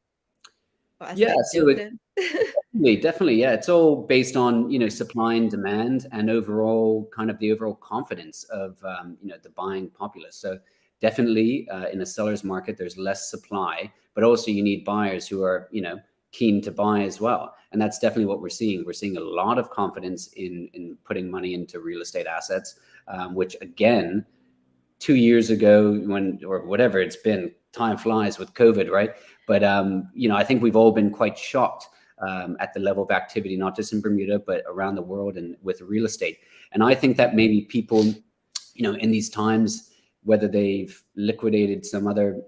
Yeah, so definitely, yeah. It's all based on, supply and demand and overall kind of the overall confidence of, the buying populace. So definitely in a seller's market, there's less supply, but also you need buyers who are, keen to buy as well. And that's definitely what we're seeing. We're seeing a lot of confidence in putting money into real estate assets, which again, 2 years ago or whatever it's been, time flies with COVID, right? But, I think we've all been quite shocked at the level of activity, not just in Bermuda, but around the world and with real estate. And I think that maybe people, in these times, whether they've liquidated some other,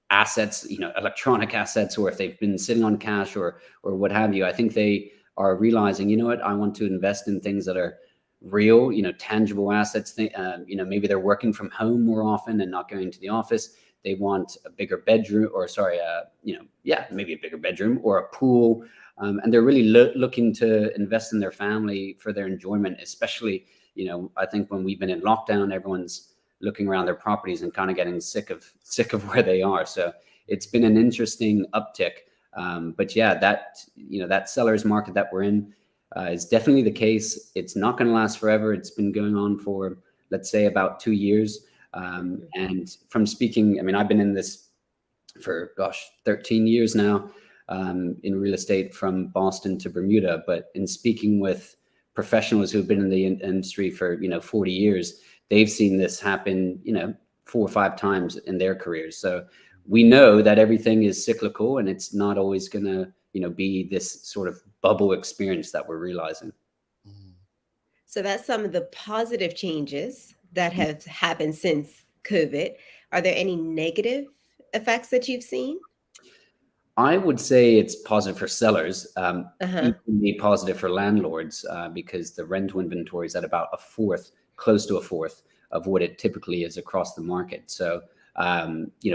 assets, electronic assets, or if they've been sitting on cash or what have you, I think they are realizing, you know what, I want to invest in things that are real, tangible assets. Maybe they're working from home more often and not going to the office. They want a bigger bedroom, maybe a bigger bedroom or a pool. And they're really looking to invest in their family for their enjoyment, especially, I think when we've been in lockdown, everyone's looking around their properties and kind of getting sick of where they are. So it's been an interesting uptick. But yeah, that seller's market that we're in is definitely the case. It's not going to last forever. It's been going on for, let's say, about 2 years. And from speaking, I've been in this for, 13 years now, in real estate from Boston to Bermuda. But in speaking with professionals who've been in the industry for, 40 years, they've seen this happen, 4 or 5 times in their careers. So we know that everything is cyclical and it's not always going to, be this sort of bubble experience that we're realizing. So that's some of the positive changes that have happened since COVID. Are there any negative effects that you've seen? I would say it's positive for sellers, equally positive for landlords, because the rental inventory is at about close to a fourth of what it typically is across the market. So,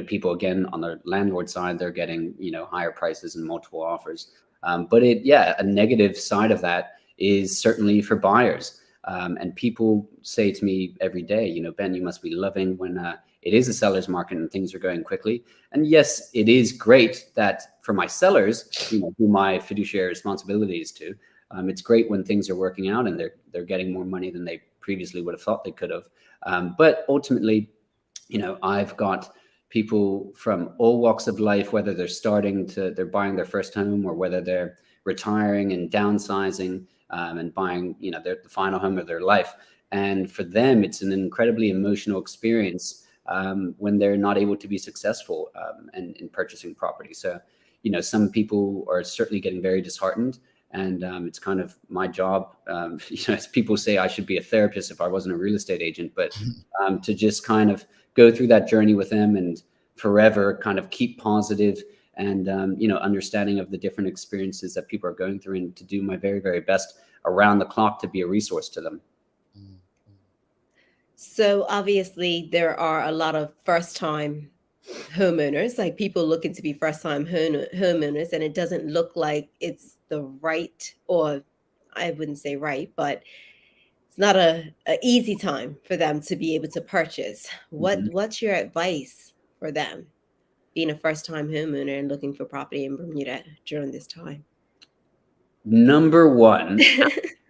people, again, on the landlord side, they're getting, higher prices and multiple offers. But a negative side of that is certainly for buyers. And people say to me every day, Ben, you must be loving when it is a seller's market and things are going quickly. And yes, it is great that for my sellers, who my fiduciary responsibility is to, it's great when things are working out and they're getting more money than they previously would have thought they could have. But ultimately, I've got people from all walks of life, whether they're buying their first home or whether they're retiring and downsizing, and buying, the final home of their life. And for them, it's an incredibly emotional experience when they're not able to be successful in purchasing property. So, some people are certainly getting very disheartened. And it's kind of my job, as people say, I should be a therapist if I wasn't a real estate agent, but to just kind of go through that journey with them and forever kind of keep positive and, understanding of the different experiences that people are going through, and to do my very, very best around the clock to be a resource to them. So obviously there are a lot of first-time homeowners, like people looking to be first-time homeowners, and it doesn't look like it's the right, or I wouldn't say right, but it's not a easy time for them to be able to purchase. What's your advice for them being a first-time homeowner and looking for property in Bermuda during this time? Number one,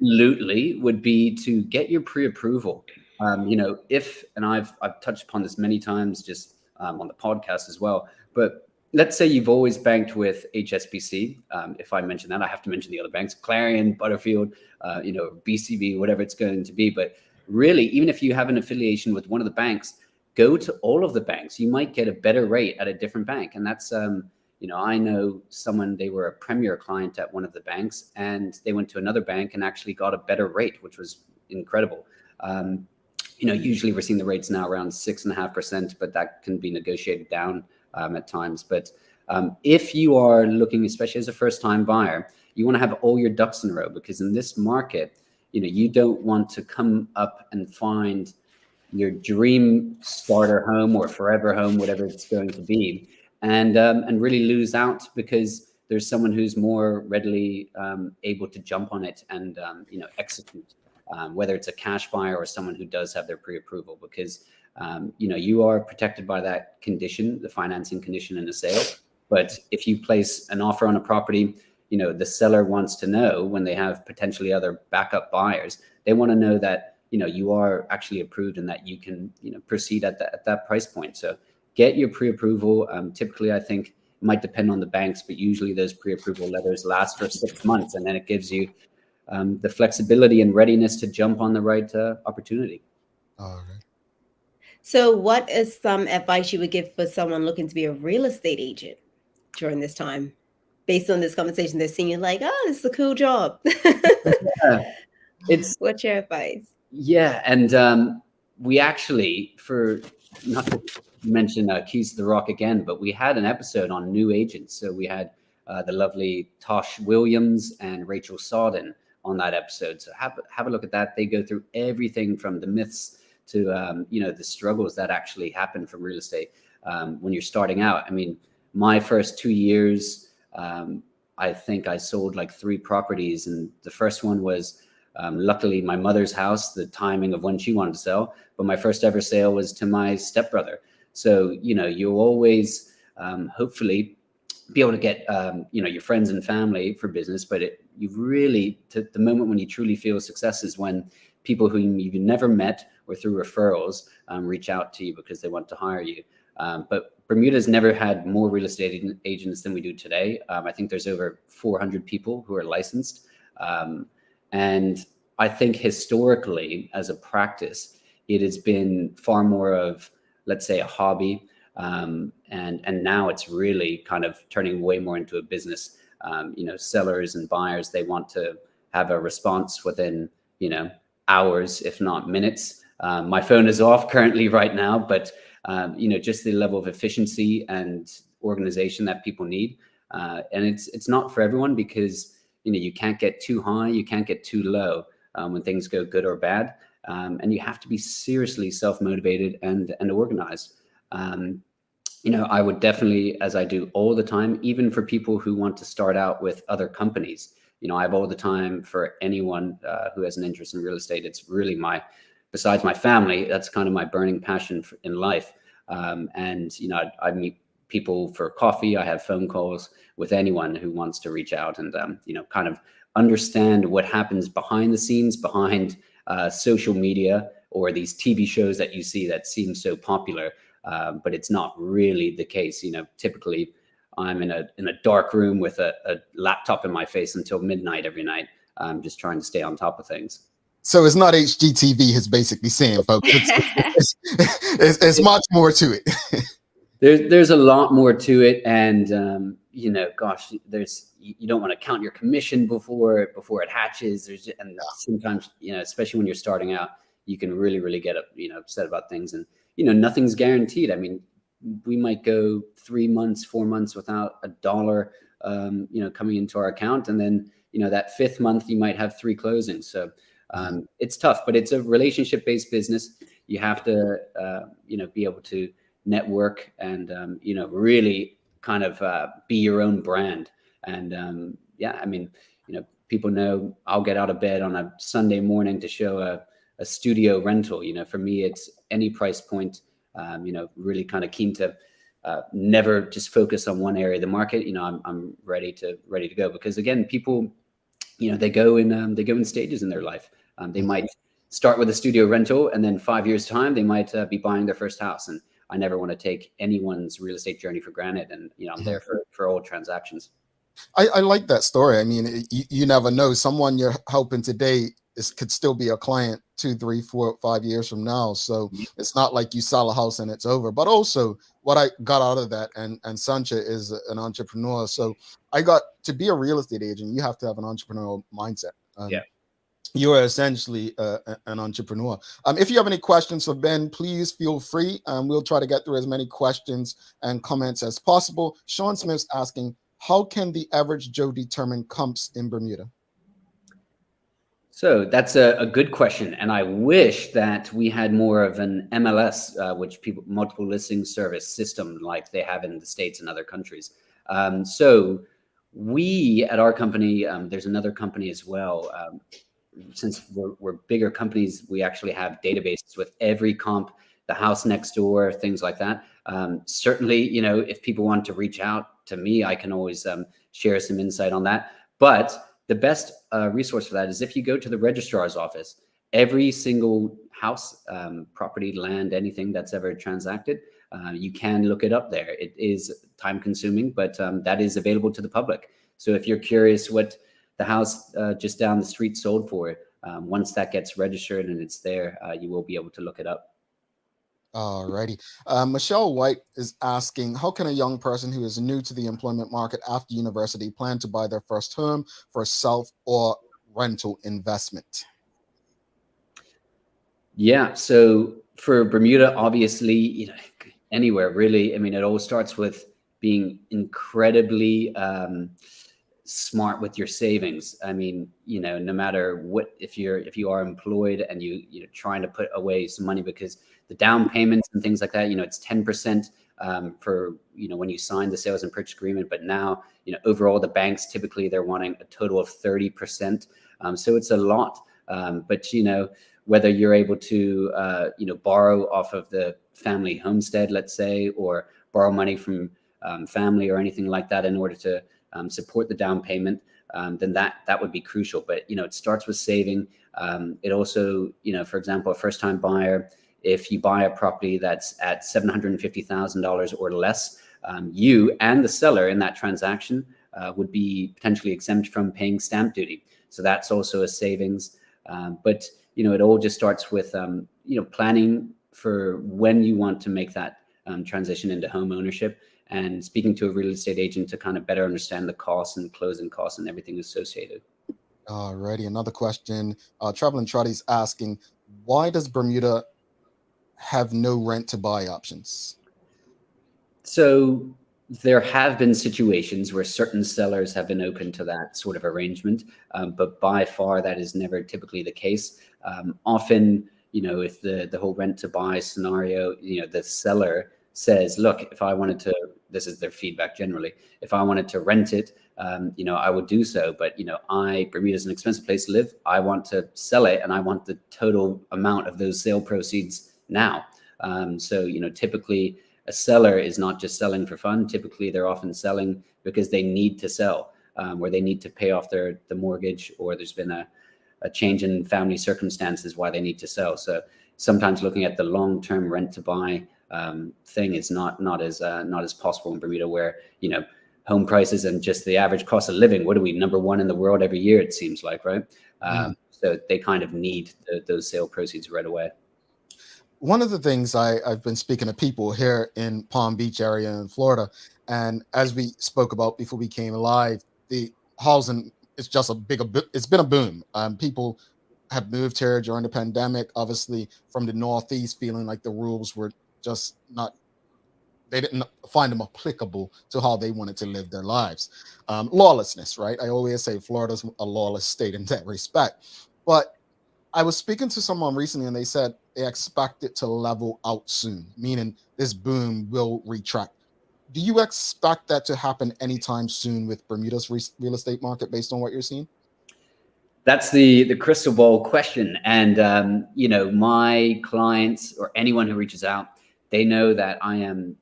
absolutely, would be to get your pre-approval. And I've touched upon this many times, just on the podcast as well. But let's say you've always banked with HSBC. If I mention that, I have to mention the other banks: Clarion, Butterfield, BCB, whatever it's going to be. But really, even if you have an affiliation with one of the banks, go to all of the banks. You might get a better rate at a different bank. And that's, I know someone, they were a premier client at one of the banks, and they went to another bank and actually got a better rate, which was incredible. Usually we're seeing the rates now around 6.5%, but that can be negotiated down at times. But if you are looking, especially as a first-time buyer, you want to have all your ducks in a row, because in this market, you don't want to come up and find your dream starter home or forever home, whatever it's going to be, and really lose out because there's someone who's more readily able to jump on it and execute. Whether it's a cash buyer or someone who does have their pre-approval, because you are protected by that condition, the financing condition in a sale. But if you place an offer on a property, the seller wants to know, when they have potentially other backup buyers, they want to know that, you are actually approved and that you can, proceed at that price point. So get your pre-approval. Typically, I think it might depend on the banks, but usually those pre-approval letters last for 6 months, and then it gives you the flexibility and readiness to jump on the right opportunity. All right. So what is some advice you would give for someone looking to be a real estate agent during this time? Based on this conversation, they're seeing you like, oh, this is a cool job. What's your advice? Yeah. And we actually, for not to mention Keys to the Rock again, but we had an episode on new agents. So we had the lovely Tosh Williams and Rachel Sawden on that episode. So have a look at that. They go through everything from the myths to, the struggles that actually happen from real estate when you're starting out. I mean, my first 2 years, I think I sold like 3 properties. And the first one was luckily my mother's house, the timing of when she wanted to sell. But my first ever sale was to my stepbrother. So, you'll always hopefully be able to get, your friends and family for business. But you really, the moment when you truly feel success is when people whom you've never met or through referrals reach out to you because they want to hire you. But Bermuda's never had more real estate agents than we do today. I think there's over 400 people who are licensed. And I think historically, as a practice, it has been far more of, let's say, a hobby. And now it's really kind of turning way more into a business. Sellers and buyers, they want to have a response within, hours, if not minutes. My phone is off currently right now, but just the level of efficiency and organization that people need. And it's not for everyone because, you can't get too high, you can't get too low when things go good or bad. And you have to be seriously self-motivated and organized. I would definitely, as I do all the time, even for people who want to start out with other companies, I have all the time for anyone who has an interest in real estate. It's really besides my family, that's kind of my burning passion in life. I meet people for coffee. I have phone calls with anyone who wants to reach out and, kind of understand what happens behind the scenes, behind social media or these TV shows that you see that seem so popular. But it's not really the case. Typically I'm in a dark room with a laptop in my face until midnight every night. I'm just trying to stay on top of things. So it's not HGTV is basically saying, folks. It's much more to it. There's a lot more to it. And, gosh, you don't want to count your commission before it hatches. Sometimes, especially when you're starting out, you can really, really get upset about things. And, nothing's guaranteed. I mean, we might go 3 months, 4 months without a dollar, coming into our account. And then, that 5th month, you might have 3 closings. So it's tough, but it's a relationship-based business. You have to, be able to network and, really kind of be your own brand. And people know I'll get out of bed on a Sunday morning to show a studio rental. For me, it's any price point, really kind of keen to never just focus on one area of the market. I'm ready to go because again, people, they go in stages in their life. They might start with a studio rental and then 5 years time, they might be buying their first house. And I never want to take anyone's real estate journey for granted. And, I'm there for all transactions. I like that story. I mean, you never know. Someone you're helping today could still be a client 2, 3, 4, 5 years from now. So it's not like you sell a house and it's over. But also what I got out of that, and Sancha is an entrepreneur. So I got to be a real estate agent. You have to have an entrepreneurial mindset. You are essentially an entrepreneur. If you have any questions for Ben, please feel free. We'll try to get through as many questions and comments as possible. Sean Smith's asking, how can the average Joe determine comps in Bermuda? So that's a good question. And I wish that we had more of an MLS, which multiple listing service system like they have in the States and other countries. So we at our company, there's another company as well. Since we're bigger companies, we actually have databases with every comp, the house next door, things like that. Certainly, if people want to reach out to me, I can always share some insight on that. But the best resource for that is if you go to the registrar's office. Every single house, property, land, anything that's ever transacted, you can look it up there. It is time consuming, but that is available to the public. So if you're curious what the house just down the street sold for, once that gets registered and it's there, you will be able to look it up. Alrighty. Michelle White is asking, how can a young person who is new to the employment market after university plan to buy their first home for self or rental investment? Yeah, so for Bermuda, obviously, anywhere really. I mean, it all starts with being incredibly smart with your savings. I mean, no matter what, if you are employed and you're trying to put away some money, because the down payments and things like that, it's 10% for when you sign the sales and purchase agreement. But now, overall, the banks typically they're wanting a total of 30%. So it's a lot. But whether you're able to borrow off of the family homestead, let's say, or borrow money from family or anything like that in order to support the down payment, then that would be crucial. But it starts with saving. It also, for example, a first-time buyer, if you buy a property that's at $750,000 or less, you and the seller in that transaction would be potentially exempt from paying stamp duty. So that's also a savings. But it all just starts with planning for when you want to make that transition into home ownership, and speaking to a real estate agent to kind of better understand the costs and closing costs and everything associated. Alrighty, another question. Traveling Trotty's asking, why does Bermuda have no rent to buy options? So there have been situations where certain sellers have been open to that sort of arrangement, but by far that is never typically the case. Often, if the whole rent to buy scenario, the seller says, look, if I wanted to, this is their feedback generally, if I wanted to rent it, I would do so. But, Bermuda's an expensive place to live. I want to sell it and I want the total amount of those sale proceeds now. So, typically a seller is not just selling for fun. Typically they're often selling because they need to sell, where they need to pay off the mortgage, or there's been a change in family circumstances why they need to sell. So sometimes looking at the long-term rent to buy thing is not as possible in Bermuda, where home prices and just the average cost of living, what are we, number one in the world every year, it seems like, right? So they kind of need those sale proceeds right away. One of the things I've been speaking to people here in Palm Beach area in Florida, and as we spoke about before we came live, the housing is just it's been a boom. People have moved here during the pandemic, obviously from the Northeast, feeling like the rules were just they didn't find them applicable to how they wanted to live their lives. Lawlessness, right? I always say Florida's a lawless state in that respect. But I was speaking to someone recently and they said they expect it to level out soon, meaning this boom will retract. Do you expect that to happen anytime soon with Bermuda's real estate market based on what you're seeing? That's the crystal ball question. And, my clients or anyone who reaches out, they know that I am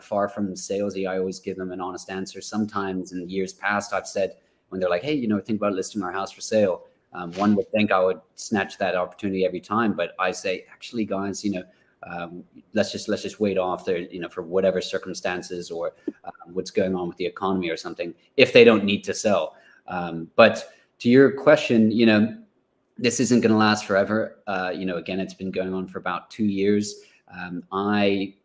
far from salesy. I always give them an honest answer. Sometimes in years past, I've said, when they're like, hey, think about listing our house for sale. One would think I would snatch that opportunity every time, but I say, actually, guys, let's just wait off there, for whatever circumstances or what's going on with the economy or something, if they don't need to sell. But to your question, this isn't going to last forever. Again, it's been going on for about 2 years. I'm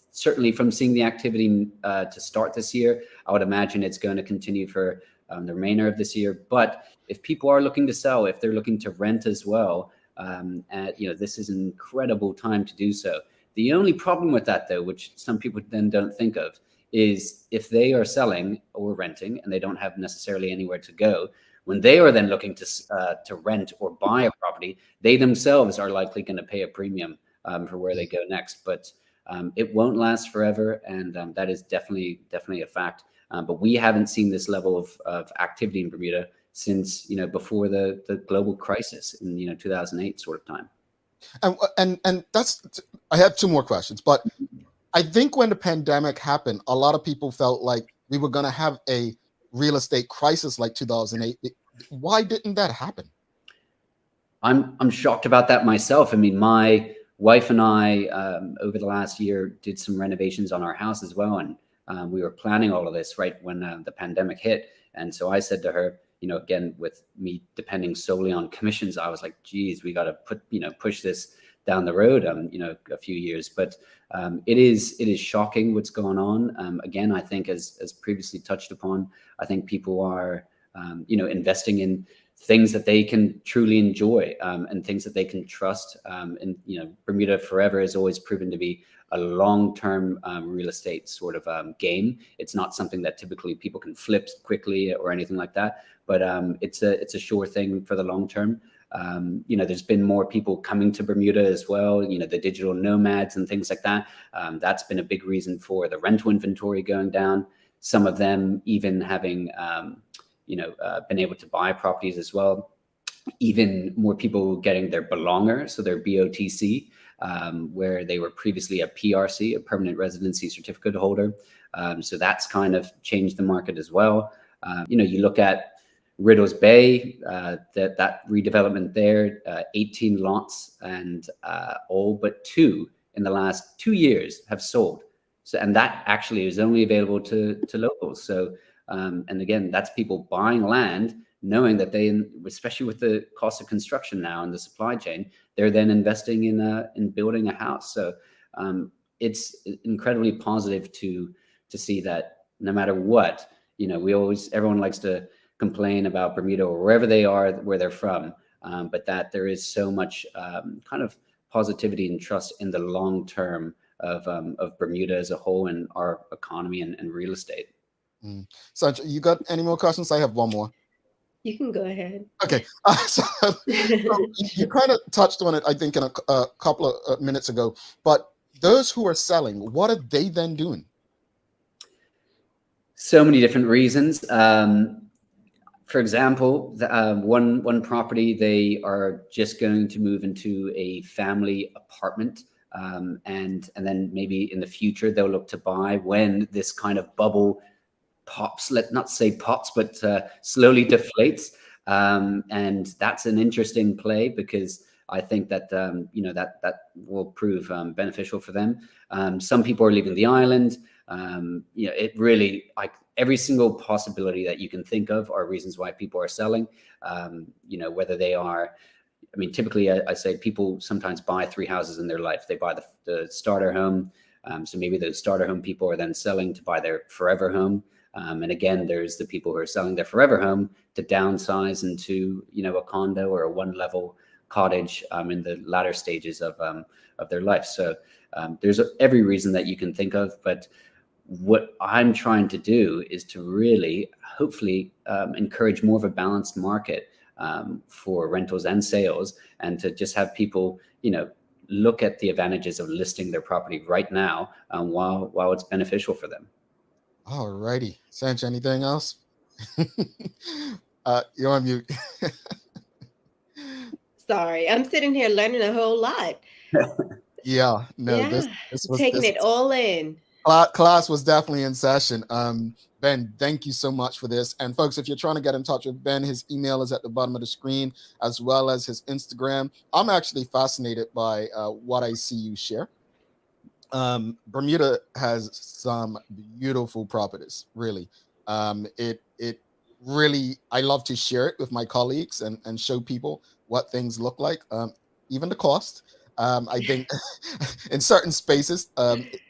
certainly, from seeing the activity to start this year, I would imagine it's going to continue for the remainder of this year. But if people are looking to sell, if they're looking to rent as well, this is an incredible time to do so. The only problem with that, though, which some people then don't think of, is if they are selling or renting and they don't have necessarily anywhere to go, when they are then looking to rent or buy a property, they themselves are likely going to pay a premium for where they go next. But it won't last forever, and that is definitely a fact. But we haven't seen this level of activity in Bermuda since before the global crisis in 2008 sort of time. And that's, I have two more questions, but I think when the pandemic happened, a lot of people felt like we were going to have a real estate crisis like 2008. Why didn't that happen? I'm shocked about that myself. I mean, my wife and I, over the last year, did some renovations on our house as well. And we were planning all of this right when the pandemic hit. And so I said to her, you know, again, with me depending solely on commissions, I was like, geez, we got to push this down the road, you know, a few years. But it is shocking what's going on. Again, I think as previously touched upon, I think people are, you know, investing in things that they can truly enjoy, and things that they can trust. And, you know, Bermuda forever has always proven to be a long-term real estate sort of game. It's not something that typically people can flip quickly or anything like that, but it's a sure thing for the long term. You know, there's been more people coming to Bermuda as well, you know, the digital nomads and things like that. That's been a big reason for the rental inventory going down. Some of them even having, been able to buy properties as well. Even more people getting their belonger, so their BOTC, where they were previously a PRC, a permanent residency certificate holder. So that's kind of changed the market as well. You look at Riddle's Bay, that redevelopment there, 18 lots, and all but 2 in the last 2 years have sold. So, and that actually is only available to locals. So, and again, that's people buying land, knowing that they, especially with the cost of construction now and the supply chain, they're then investing in building a house. So it's incredibly positive to see that no matter what, you know, everyone likes to complain about Bermuda or wherever they are, where they're from, but that there is so much kind of positivity and trust in the long term of Bermuda as a whole and our economy and real estate. Sancha, you got any more questions? I have one more. You can go ahead. Okay. So you kind of touched on it, I think, in a couple of minutes ago. But those who are selling, what are they then doing? So many different reasons. For example, one property, they are just going to move into a family apartment. And then maybe in the future, they'll look to buy when this kind of bubble pops, let not say pops, but slowly deflates. And that's an interesting play because I think that, that will prove beneficial for them. Some people are leaving the island. It really, like every single possibility that you can think of are reasons why people are selling, whether they are, I mean, typically I say people sometimes buy 3 houses in their life. They buy the starter home. So maybe those starter home people are then selling to buy their forever home. And again, there's the people who are selling their forever home to downsize into, a condo or a 1-level cottage in the latter stages of their life. So there's every reason that you can think of. But what I'm trying to do is to really, hopefully, encourage more of a balanced market for rentals and sales, and to just have people, look at the advantages of listing their property right now while it's beneficial for them. All righty. Sancha, anything else? You're on mute. Sorry, I'm sitting here learning a whole lot. Yeah, no, Yeah, this was taking it all in. Class was definitely in session. Ben, thank you so much for this. And folks, if you're trying to get in touch with Ben, his email is at the bottom of the screen, as well as his Instagram. I'm actually fascinated by what I see you share. Bermuda has some beautiful properties, really. It really, I love to share it with my colleagues and show people what things look like, even the cost. I think in certain spaces,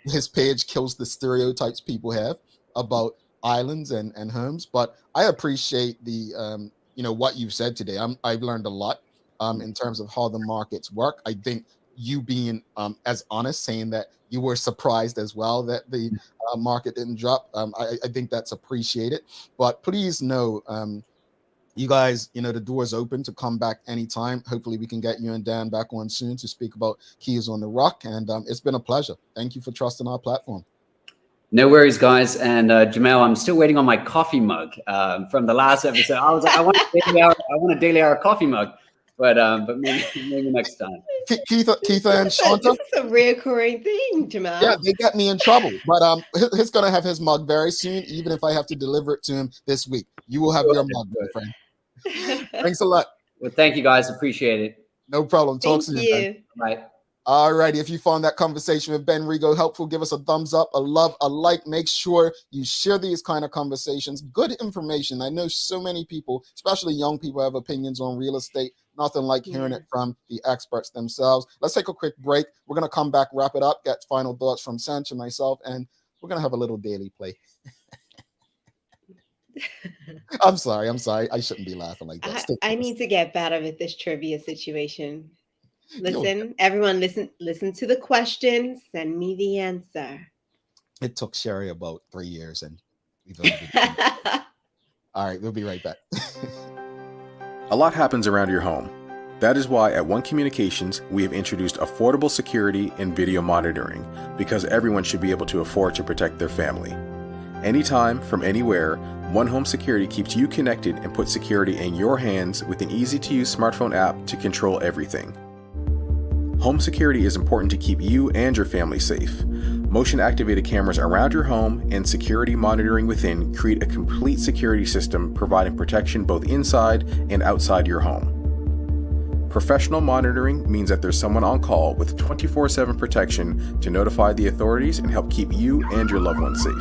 his page kills the stereotypes people have about islands and homes. But I appreciate the, what you've said today. I've learned a lot in terms of how the markets work. I think you being as honest, saying that you were surprised as well that the market didn't drop. I think that's appreciated. But please know, you guys, the door's open to come back anytime. Hopefully we can get you and Dan back on soon to speak about Keys on the Rock. And it's been a pleasure. Thank you for trusting our platform. No worries, guys. And Jamel, I'm still waiting on my coffee mug from the last episode. I was like, I want a daily hour coffee mug, but maybe next time. Keitha and Shanta. This is a reoccurring thing, Jamal. Yeah, they get me in trouble. But he's gonna have his mug very soon, even if I have to deliver it to him this week. You will have your mug, my friend. Thanks a lot. Well, thank you guys. Appreciate it. No problem. Talk Thank soon. you. Bye. All righty. If you found that conversation with Ben Rego helpful, give us a thumbs up, a love, a like. Make sure you share these kind of conversations. Good information. I know so many people, especially young people, have opinions on real estate. Nothing like hearing it from the experts themselves. Let's take a quick break. We're going to come back, wrap it up, get final thoughts from Sanch and myself, and we're going to have a little daily play. I'm sorry. I shouldn't be laughing like that. I need to get better with this trivia situation. Listen, everyone, listen to the question. Send me the answer. It took Sherry about 3 years, and we've only been all right, we'll be right back. A lot happens around your home. That is why at One Communications, we have introduced affordable security and video monitoring, because everyone should be able to afford to protect their family. Anytime, from anywhere, One Home Security keeps you connected and puts security in your hands with an easy-to-use smartphone app to control everything. Home security is important to keep you and your family safe. Motion-activated cameras around your home and security monitoring within create a complete security system providing protection both inside and outside your home. Professional monitoring means that there's someone on call with 24/7 protection to notify the authorities and help keep you and your loved ones safe.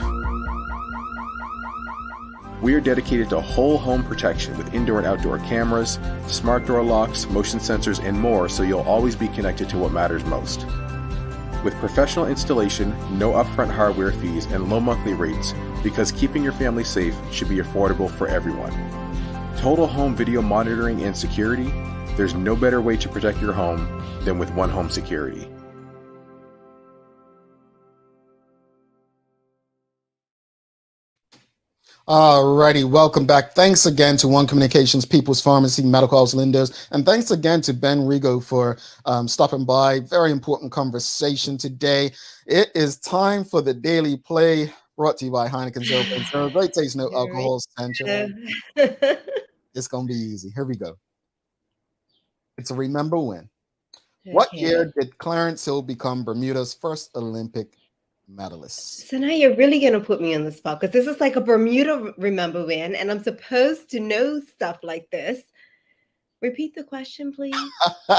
We are dedicated to whole home protection with indoor and outdoor cameras, smart door locks, motion sensors, and more, so you'll always be connected to what matters most. With professional installation, no upfront hardware fees, and low monthly rates, because keeping your family safe should be affordable for everyone. Total home video monitoring and security, there's no better way to protect your home than with One Home Security. All righty, welcome back. Thanks again to One Communications, People's Pharmacy, Medical House Linders, and thanks again to Ben Rego for stopping by. Very important conversation today. It is time for the Daily Play, brought to you by Heineken 0.0. Great taste, no alcohol, essential. It's going to be easy. Here we go. It's a remember when. Okay. What year did Clarence Hill become Bermuda's first Olympic medalist? So now you're really going to put me on the spot, because this is like a Bermuda remember when, and I'm supposed to know stuff like this. Repeat the question, please. She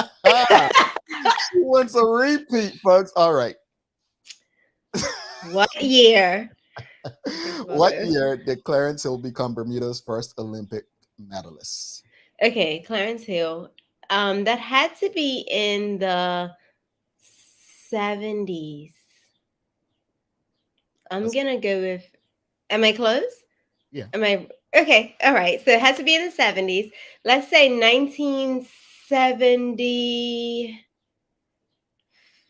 wants a repeat, folks. All right. What year? What year did Clarence Hill become Bermuda's first Olympic medalist? Okay, Clarence Hill. That had to be in the 70s. I'm going to go with, am I close? Yeah. Am I, okay, all right. So it has to be in the 70s. Let's say 1970.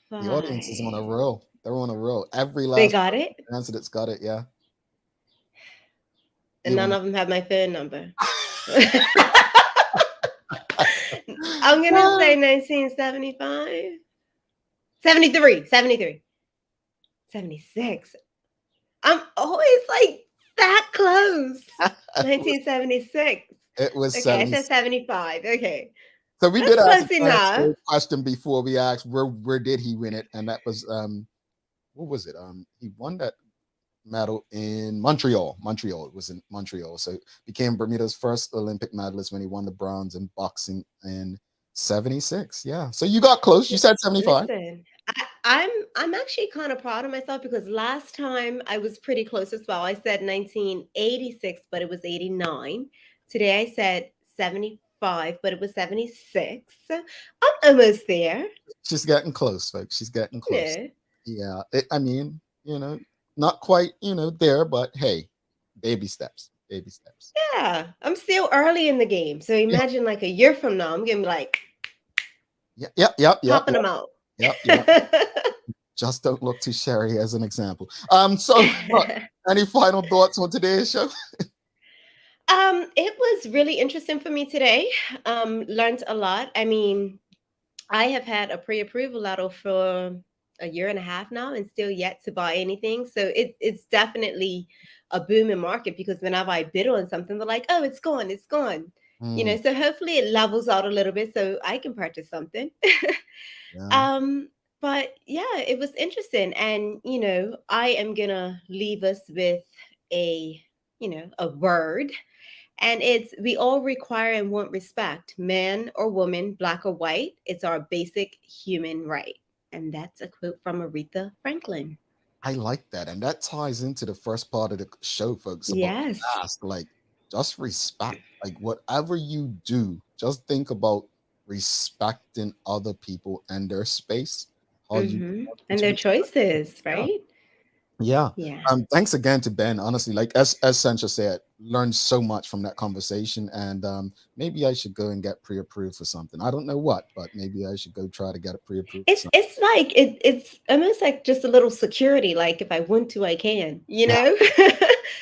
The audience is on a roll. They're on a roll. Every last they got it? answer that's got it, yeah. And none of them have my phone number. I'm going to say 1975. 73. 76. I'm always like that close. 1976. It was okay. 70. I said 75. Okay. So we That's did ask enough. a question before we asked where did he win it, and that was what was it? He won that medal in Montreal. It was in Montreal. So became Bermuda's first Olympic medalist when he won the bronze in boxing in 76. Yeah. So you got close. You said 75. Listen, I'm actually kind of proud of myself, because last time I was pretty close as well. I said 1986, but it was 89. Today I said 75, but it was 76. I'm almost there. She's getting close, folks. She's getting close. Yeah. I mean, not quite, there, but hey, baby steps. Yeah. I'm still early in the game. So imagine like a year from now, I'm going to be like, popping them out. Yep. Just don't look to Sherry as an example. So any final thoughts on today's show? It was really interesting for me today. Learned a lot. I mean, I have had a pre-approval letter for a year and a half now and still yet to buy anything. So it's definitely a booming market, because whenever I bid on something, they're like, oh, it's gone. Mm, So hopefully it levels out a little bit so I can practice something. yeah. um, but yeah, it was interesting. And, I am gonna leave us with a, a word. And it's we all require and want respect, man or woman, black or white. It's our basic human right. And that's a quote from Aretha Franklin. I like that. And that ties into the first part of the show, folks, about Yes. ask, like, just respect. Like, whatever you do, just think about respecting other people and their space. How you want them And to their respect. choices, Yeah. right? Yeah. Yeah. Thanks again to Ben. Honestly, like as Sancha said, learned so much from that conversation. And maybe I should go and get pre-approved for something. I don't know what, but maybe I should go try to get it pre-approved for It's something. it's like it's almost like just a little security. Like if I want to, I can, Yeah.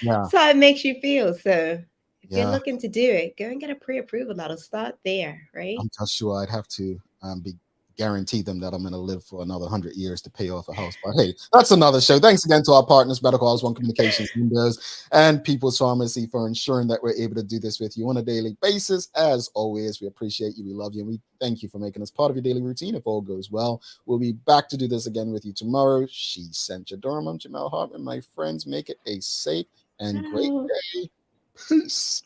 Yeah. So it makes you feel. So if you're Yeah. looking to do it, go and get a pre-approval. That'll start there, right? I'm just sure I'd have to be guarantee them that I'm going to live for another 100 years to pay off a house. But hey, that's another show. Thanks again to our partners, Medical House One Communications, Windows, and People's Pharmacy for ensuring that we're able to do this with you on a daily basis. As always, we appreciate you, we love you, and we thank you for making us part of your daily routine. If all goes well, we'll be back to do this again with you tomorrow. She sent you Durham. I'm Jamel Hartman. My friends, make it a safe and great Ciao. day. Peace.